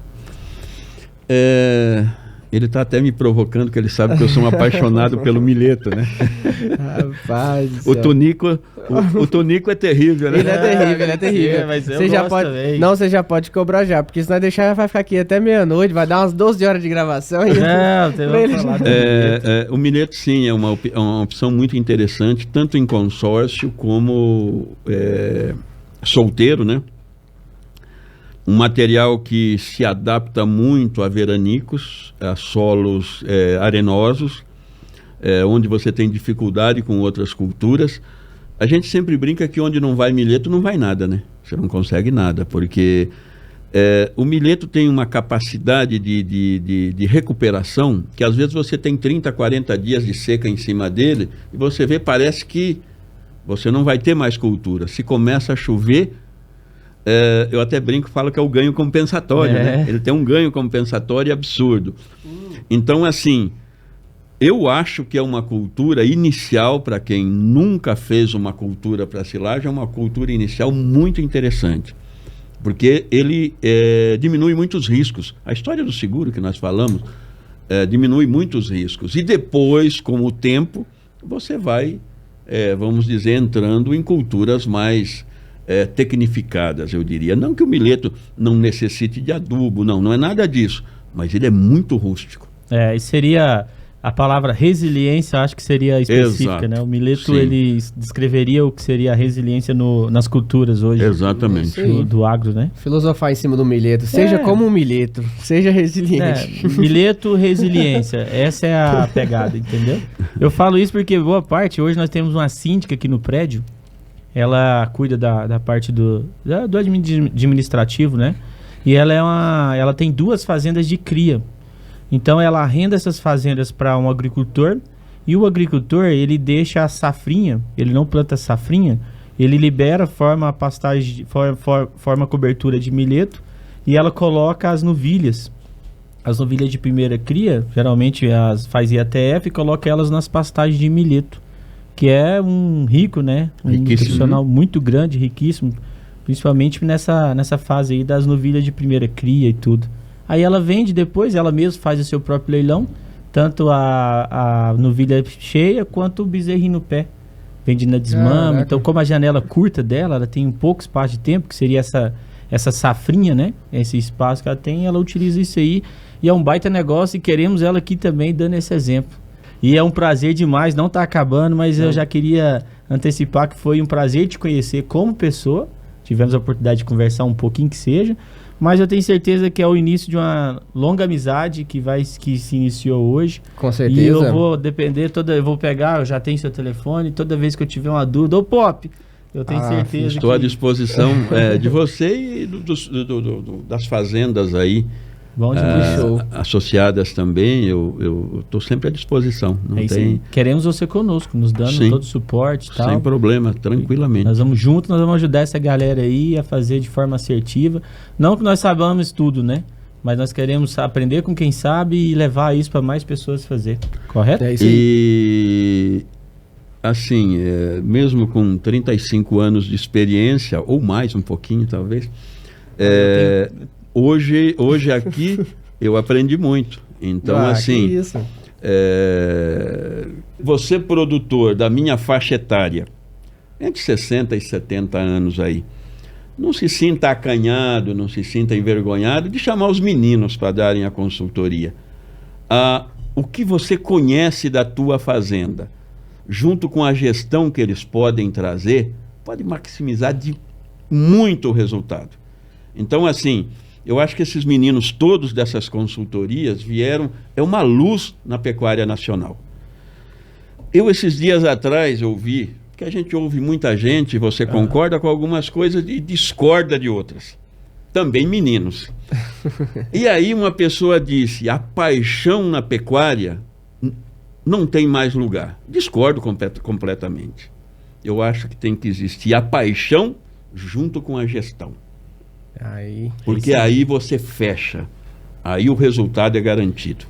Ele está até me provocando, que ele sabe que eu sou um apaixonado pelo milheto, né? Rapaz do O céu. Tonico é terrível, né? Ele é terrível, ele é terrível. mas eu Você já gosto pode, também. não, você já pode cobrar já, porque se nós deixar vai ficar aqui até meia-noite, vai dar umas 12 horas de gravação. E... Não, tem Ele- que falar do milheto. O milheto, sim, é uma opção muito interessante, tanto em consórcio como solteiro, né? Um material que se adapta muito a veranicos, a solos arenosos, onde você tem dificuldade com outras culturas. A gente sempre brinca que onde não vai milheto, não vai nada, né? Você não consegue nada, porque o milheto tem uma capacidade de recuperação, que às vezes você tem 30, 40 dias de seca em cima dele, e você vê, parece que você não vai ter mais cultura. Se começa a chover, eu até brinco, falo que é o ganho compensatório, né? Ele tem um ganho compensatório absurdo. Então, assim, eu acho que é uma cultura inicial, para quem nunca fez uma cultura para silagem, é uma cultura inicial muito interessante, porque ele diminui muitos riscos. A história do seguro que nós falamos diminui muitos riscos. E depois, com o tempo, você vai, vamos dizer, entrando em culturas mais tecnificadas, eu diria. Não que o milheto não necessite de adubo, não é nada disso, mas ele é muito rústico. E seria a palavra resiliência, acho que seria específica, Exato. né? O milheto, Sim. ele descreveria o que seria a resiliência nas culturas hoje. Exatamente. Isso aí. Do agro, né? Filosofar em cima do milheto. Seja como um milheto, seja resiliente. Milheto, resiliência. Essa é a pegada, entendeu? Eu falo isso porque boa parte, hoje nós temos uma síndica aqui no prédio, ela cuida da parte do administrativo, né? E ela tem 2 fazendas de cria. Então ela arrenda essas fazendas para um agricultor, e o agricultor, ele deixa a safrinha, ele não planta a safrinha, ele libera, forma a pastagem, forma a cobertura de milheto, e ela coloca as novilhas. As novilhas de primeira cria, geralmente faz IATF e coloca elas nas pastagens de milheto, que é um rico, né? Um nutricional muito grande, riquíssimo, principalmente nessa fase aí das novilhas de primeira cria e tudo. Aí ela vende depois, ela mesma faz o seu próprio leilão, tanto a novilha cheia quanto o bezerrinho no pé. Vende na desmama. Caraca. Então, como a janela curta dela, ela tem um pouco espaço de tempo, que seria essa safrinha, né? Esse espaço que ela tem, ela utiliza isso aí. E é um baita negócio e queremos ela aqui também dando esse exemplo. E é um prazer demais, não tá acabando, mas eu já queria antecipar que foi um prazer te conhecer como pessoa. Tivemos a oportunidade de conversar um pouquinho que seja. Mas eu tenho certeza que é o início de uma longa amizade que se iniciou hoje. Com certeza. E eu vou depender, eu vou pegar, eu já tenho seu telefone, toda vez que eu tiver uma dúvida, ô Pop, eu tenho certeza Estou à disposição de você e das fazendas aí. Bom demais. Associadas também, eu estou sempre à disposição. Não tem... Queremos você conosco, nos dando Sim. todo o suporte e tal. Sem problema, tranquilamente. Nós vamos juntos, nós vamos ajudar essa galera aí a fazer de forma assertiva. Não que nós saibamos tudo, né? Mas nós queremos aprender com quem sabe e levar isso para mais pessoas fazer. Correto? É isso aí. E assim, mesmo com 35 anos de experiência, ou mais um pouquinho talvez, hoje aqui eu aprendi muito. Então, assim, que isso. você produtor da minha faixa etária, entre 60 e 70 anos aí, não se sinta acanhado, não se sinta envergonhado de chamar os meninos para darem a consultoria. O que você conhece da tua fazenda, junto com a gestão que eles podem trazer, pode maximizar de muito o resultado. Então, assim, eu acho que esses meninos todos dessas consultorias vieram, é uma luz na pecuária nacional. Eu, esses dias atrás, ouvi, que a gente ouve muita gente, você concorda com algumas coisas e discorda de outras. Também meninos. E aí uma pessoa disse, a paixão na pecuária não tem mais lugar. Discordo completamente. Eu acho que tem que existir a paixão junto com a gestão. Porque aí você fecha. Aí o resultado é garantido.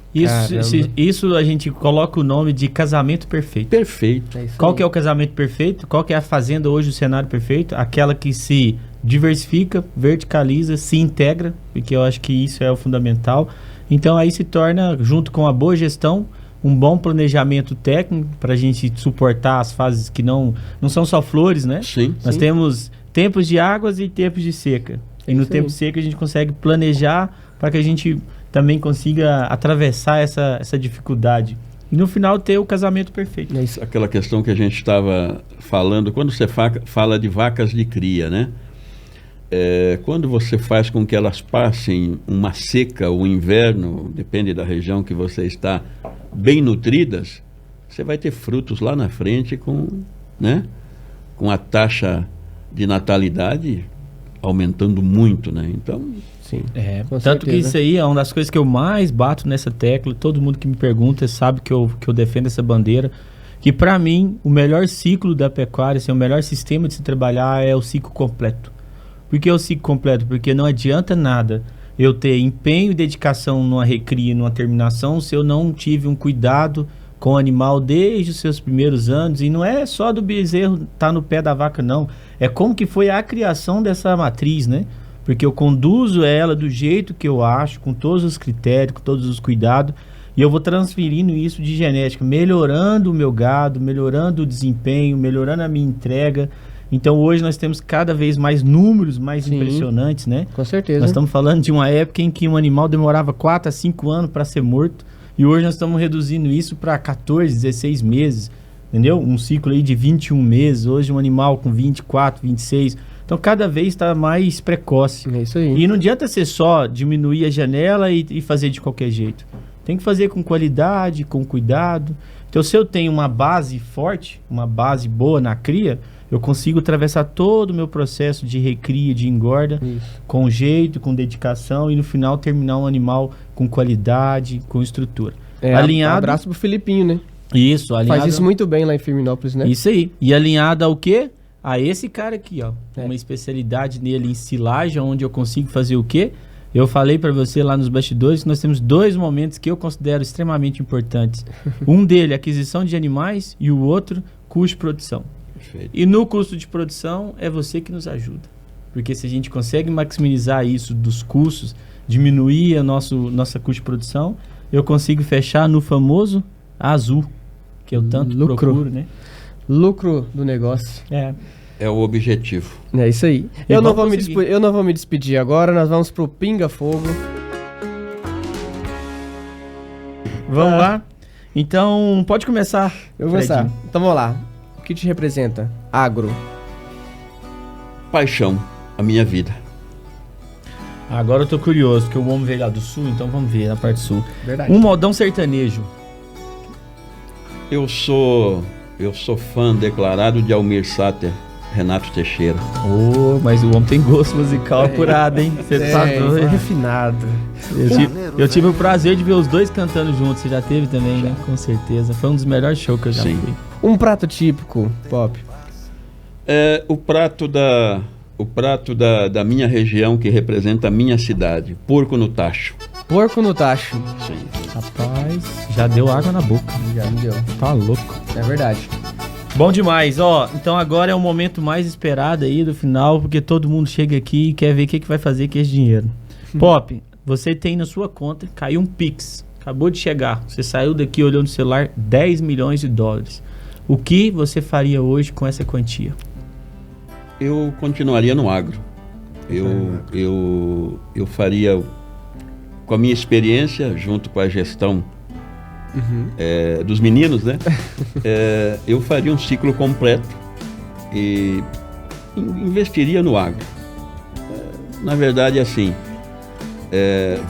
Isso a gente coloca o nome de casamento perfeito. Perfeito. Qual que é o casamento perfeito? Qual que é a fazenda hoje, o cenário perfeito? Aquela que se diversifica, verticaliza, se integra, porque eu acho que isso é o fundamental. Então aí se torna, junto com a boa gestão, um bom planejamento técnico para a gente suportar as fases que não são só flores, né? Sim. Nós temos tempos de águas e tempos de seca. E no tempo seco a gente consegue planejar para que a gente também consiga atravessar essa dificuldade. E no final ter o casamento perfeito. É isso. Aquela questão que a gente estava falando, quando você fala de vacas de cria, né? Quando você faz com que elas passem uma seca ou inverno, depende da região que você está, bem nutridas, você vai ter frutos lá na frente com a taxa de natalidade aumentando muito, né? Então, sim. Tanto que isso aí é uma das coisas que eu mais bato nessa tecla. Todo mundo que me pergunta sabe que eu defendo essa bandeira. Que para mim, o melhor ciclo da pecuária, o melhor sistema de se trabalhar é o ciclo completo. Por que o ciclo completo? Porque não adianta nada eu ter empenho e dedicação numa recria, numa terminação, se eu não tive um cuidado com o animal desde os seus primeiros anos. E não é só do bezerro estar no pé da vaca, não. É como que foi a criação dessa matriz, né? Porque eu conduzo ela do jeito que eu acho, com todos os critérios, com todos os cuidados, e eu vou transferindo isso de genética, melhorando o meu gado, melhorando o desempenho, melhorando a minha entrega. Então hoje nós temos cada vez mais números mais impressionantes, né? Com certeza. Nós estamos falando de uma época em que um animal demorava 4 a 5 anos para ser morto, e hoje nós estamos reduzindo isso para 14, 16 meses, entendeu? Um ciclo aí de 21 meses, hoje um animal com 24, 26... Então, cada vez está mais precoce. É isso aí. E não adianta ser só diminuir a janela e fazer de qualquer jeito. Tem que fazer com qualidade, com cuidado. Então, se eu tenho uma base forte, uma base boa na cria, eu consigo atravessar todo o meu processo de recria, de engorda, com jeito, com dedicação, e no final terminar um animal com qualidade, com estrutura. Alinhado. Abraço pro Filipinho, né? Isso, alinhado. Faz isso muito bem lá em Firminópolis, né? Isso aí. E alinhado ao quê? A esse cara aqui, ó, uma especialidade nele em silagem, onde eu consigo fazer o quê? Eu falei para você lá nos bastidores que nós temos 2 momentos que eu considero extremamente importantes. Um dele, aquisição de animais, e o outro, custo de produção. Perfeito. E no custo de produção é você que nos ajuda. Porque se a gente consegue maximizar isso dos custos, diminuir a nossa custo de produção, eu consigo fechar no famoso azul, que eu tanto procuro, né? Lucro do negócio. É o objetivo. É isso aí. Eu não vou me despedir agora, nós vamos pro Pinga Fogo. Vamos lá? Então, pode começar. Eu vou começar. Então vamos lá. O que te representa? Agro. Paixão, a minha vida. Agora eu tô curioso, porque o homem veio lá do sul, então vamos ver na parte sul. Verdade. Um modão sertanejo. Eu sou fã declarado de Almir Sater, Renato Teixeira. Mas o homem tem gosto musical apurado, hein? Você tá doido. Refinado. Eu tive o prazer de ver os dois cantando juntos. Você já teve também, né? Com certeza. Foi um dos melhores shows que eu já fui. Um prato típico, Pop? O prato da minha região, que representa a minha cidade. Porco no tacho. Porco no tacho. Sim. Rapaz, já deu água na boca. Já me deu. Tá louco. É verdade. Bom demais, ó. Então agora é o momento mais esperado aí do final, porque todo mundo chega aqui e quer ver o que vai fazer com esse dinheiro. Pop, você tem na sua conta, caiu um Pix. Acabou de chegar. Você saiu daqui, olhou no celular, 10 milhões de dólares. O que você faria hoje com essa quantia? Eu continuaria no agro. Eu faria, com a minha experiência, junto com a gestão dos meninos, né? Eu faria um ciclo completo e investiria no agro. Na verdade, assim,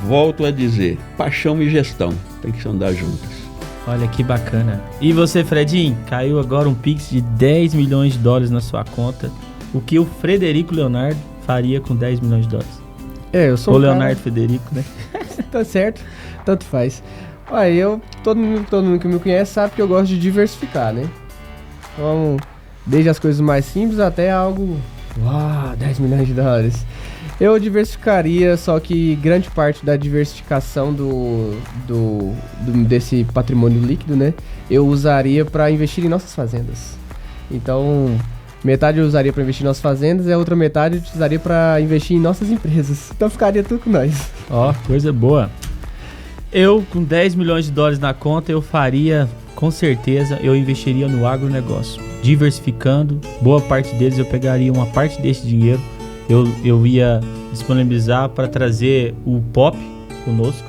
volto a dizer, paixão e gestão tem que andar juntas. Olha que bacana. E você, Fredinho, caiu agora um Pix de 10 milhões de dólares na sua conta. O que o Frederico Leonardo faria com 10 milhões de dólares? Eu sou Ou Leonardo Federico, né? Tá certo, tanto faz. Olha, todo mundo que me conhece sabe que eu gosto de diversificar, né? Então, desde as coisas mais simples até algo... 10 milhões de dólares. Eu diversificaria, só que grande parte da diversificação desse patrimônio líquido, né? Eu usaria para investir em nossas fazendas. Então, metade eu usaria para investir em nossas fazendas e a outra metade eu utilizaria para investir em nossas empresas. Então ficaria tudo com nós. Ó, coisa boa. Eu, com 10 milhões de dólares na conta, eu faria, com certeza, eu investiria no agronegócio. Diversificando, boa parte deles eu pegaria uma parte desse dinheiro, eu ia disponibilizar para trazer o POP conosco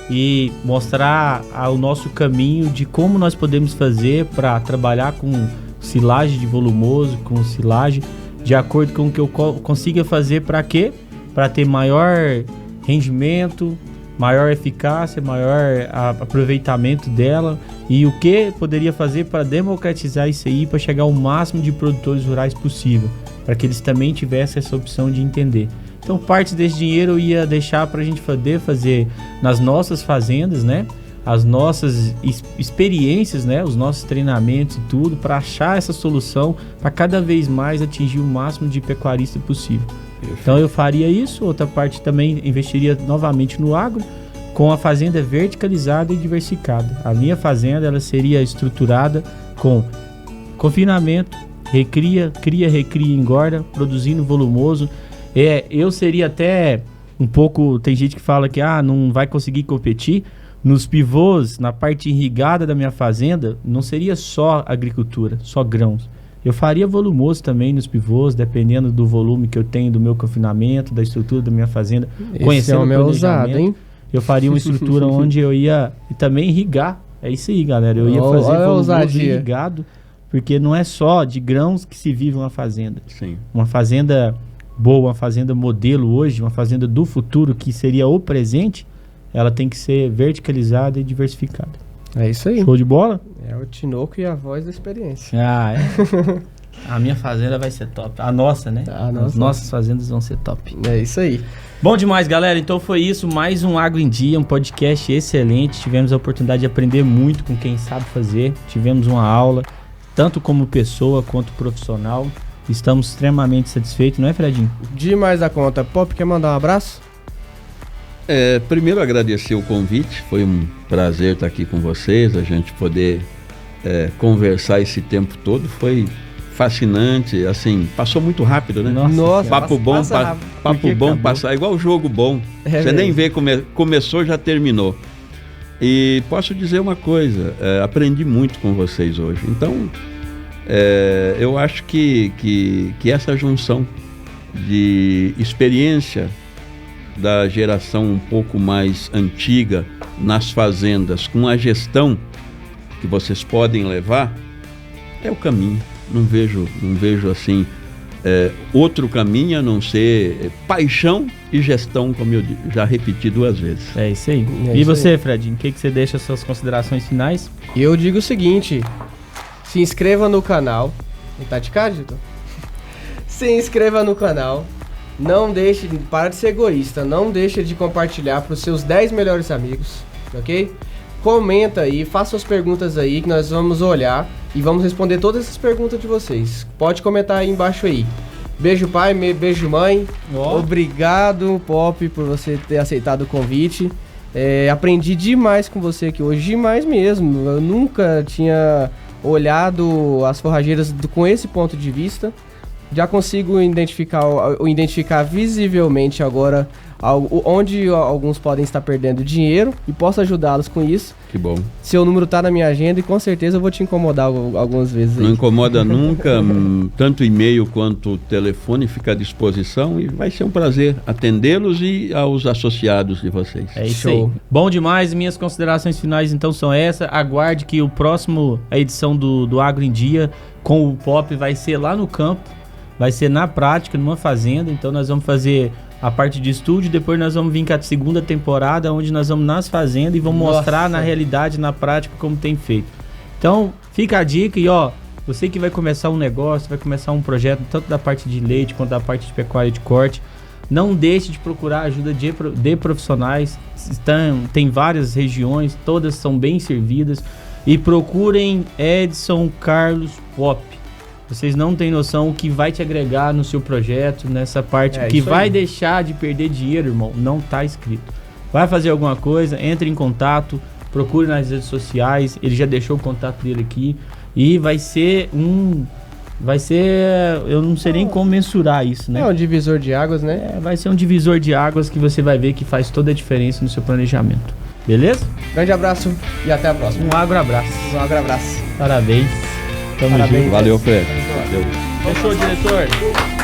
e mostrar o nosso caminho de como nós podemos fazer para trabalhar com silagem de volumoso, com silagem de acordo com o que eu consiga fazer. Para quê? Para ter maior rendimento, maior eficácia, maior aproveitamento dela, e o que poderia fazer para democratizar isso aí, para chegar ao máximo de produtores rurais possível, para que eles também tivessem essa opção de entender. Então, parte desse dinheiro eu ia deixar para a gente poder fazer nas nossas fazendas, né? As nossas experiências, né? Os nossos treinamentos e tudo, para achar essa solução, para cada vez mais atingir o máximo de pecuarista possível. Então eu faria isso. Outra parte também investiria novamente no agro, com a fazenda verticalizada e diversificada. A minha fazenda ela seria estruturada com confinamento, recria, recria e engorda, produzindo volumoso. Eu seria até um pouco, tem gente que fala que não vai conseguir competir. Nos pivôs, na parte irrigada da minha fazenda, não seria só agricultura, só grãos. Eu faria volumoso também nos pivôs, dependendo do volume que eu tenho, do meu confinamento, da estrutura da minha fazenda. Conhecendo o planejamento, hein? Eu faria uma estrutura onde eu ia também irrigar. É isso aí, galera. Eu ia fazer volumoso irrigado, porque não é só de grãos que se vive uma fazenda. Sim. Uma fazenda boa, uma fazenda modelo hoje, uma fazenda do futuro, que seria o presente, ela tem que ser verticalizada e diversificada. É isso aí. Show de bola? É o Tinoco e a voz da experiência. É. A minha fazenda vai ser top. A nossa, né? As nossas fazendas vão ser top. É isso aí. Bom demais, galera. Então foi isso. Mais um Agro em Dia, um podcast excelente. Tivemos a oportunidade de aprender muito com quem sabe fazer. Tivemos uma aula, tanto como pessoa quanto profissional. Estamos extremamente satisfeitos, não é, Fredinho? Demais da conta. Pop, quer mandar um abraço? Primeiro agradecer o convite, foi um prazer estar aqui com vocês, a gente poder conversar esse tempo todo, foi fascinante, assim, passou muito rápido, né? Nossa, papo bom passar, igual jogo bom, você nem vê, começou, já terminou. E posso dizer uma coisa, aprendi muito com vocês hoje, então eu acho que essa junção de experiência da geração um pouco mais antiga nas fazendas com a gestão que vocês podem levar é o caminho. Não vejo assim outro caminho a não ser paixão e gestão, como eu já repeti 2 vezes. É isso aí. E você, Fredinho, o que você deixa as suas considerações finais? Eu digo o seguinte: se inscreva no canal. Tá de cá, Dito? Se inscreva no canal. Não deixe, para de ser egoísta, não deixe de compartilhar para os seus 10 melhores amigos, ok? Comenta aí, faça suas perguntas aí que nós vamos olhar e vamos responder todas essas perguntas de vocês. Pode comentar aí embaixo aí. Beijo pai, beijo mãe. Obrigado, Pop, por você ter aceitado o convite. Aprendi demais com você aqui hoje, demais mesmo. Eu nunca tinha olhado as forrageiras com esse ponto de vista. Já consigo identificar visivelmente agora onde alguns podem estar perdendo dinheiro e posso ajudá-los com isso. Que bom. Seu número tá na minha agenda e com certeza eu vou te incomodar algumas vezes aí. Não incomoda nunca, tanto e-mail quanto telefone fica à disposição e vai ser um prazer atendê-los e aos associados de vocês. É isso aí. Bom demais, minhas considerações finais então são essas. Aguarde que a edição do Agro em Dia com o Pop vai ser lá no campo. Vai ser na prática, numa fazenda, então nós vamos fazer a parte de estúdio, depois nós vamos vir com a segunda temporada, onde nós vamos nas fazendas e vamos mostrar na realidade, na prática, como tem feito. Então, fica a dica e você que vai começar um negócio, vai começar um projeto, tanto da parte de leite quanto da parte de pecuária de corte, Não deixe de procurar ajuda de profissionais. Tem várias regiões, todas são bem servidas. E procurem Edson Carlos Pop. Vocês não têm noção o que vai te agregar no seu projeto, nessa parte. O que vai deixar de perder dinheiro, irmão, não tá escrito. Vai fazer alguma coisa, entre em contato, procure nas redes sociais. Ele já deixou o contato dele aqui. E vai ser, eu não sei nem como mensurar isso, né? É um divisor de águas, né? Vai ser um divisor de águas que você vai ver que faz toda a diferença no seu planejamento. Beleza? Grande abraço e até a próxima. Um abraço. Abraço. Parabéns. Tamo Parabéns. junto. Valeu, Fred. Valeu. Fechou, diretor?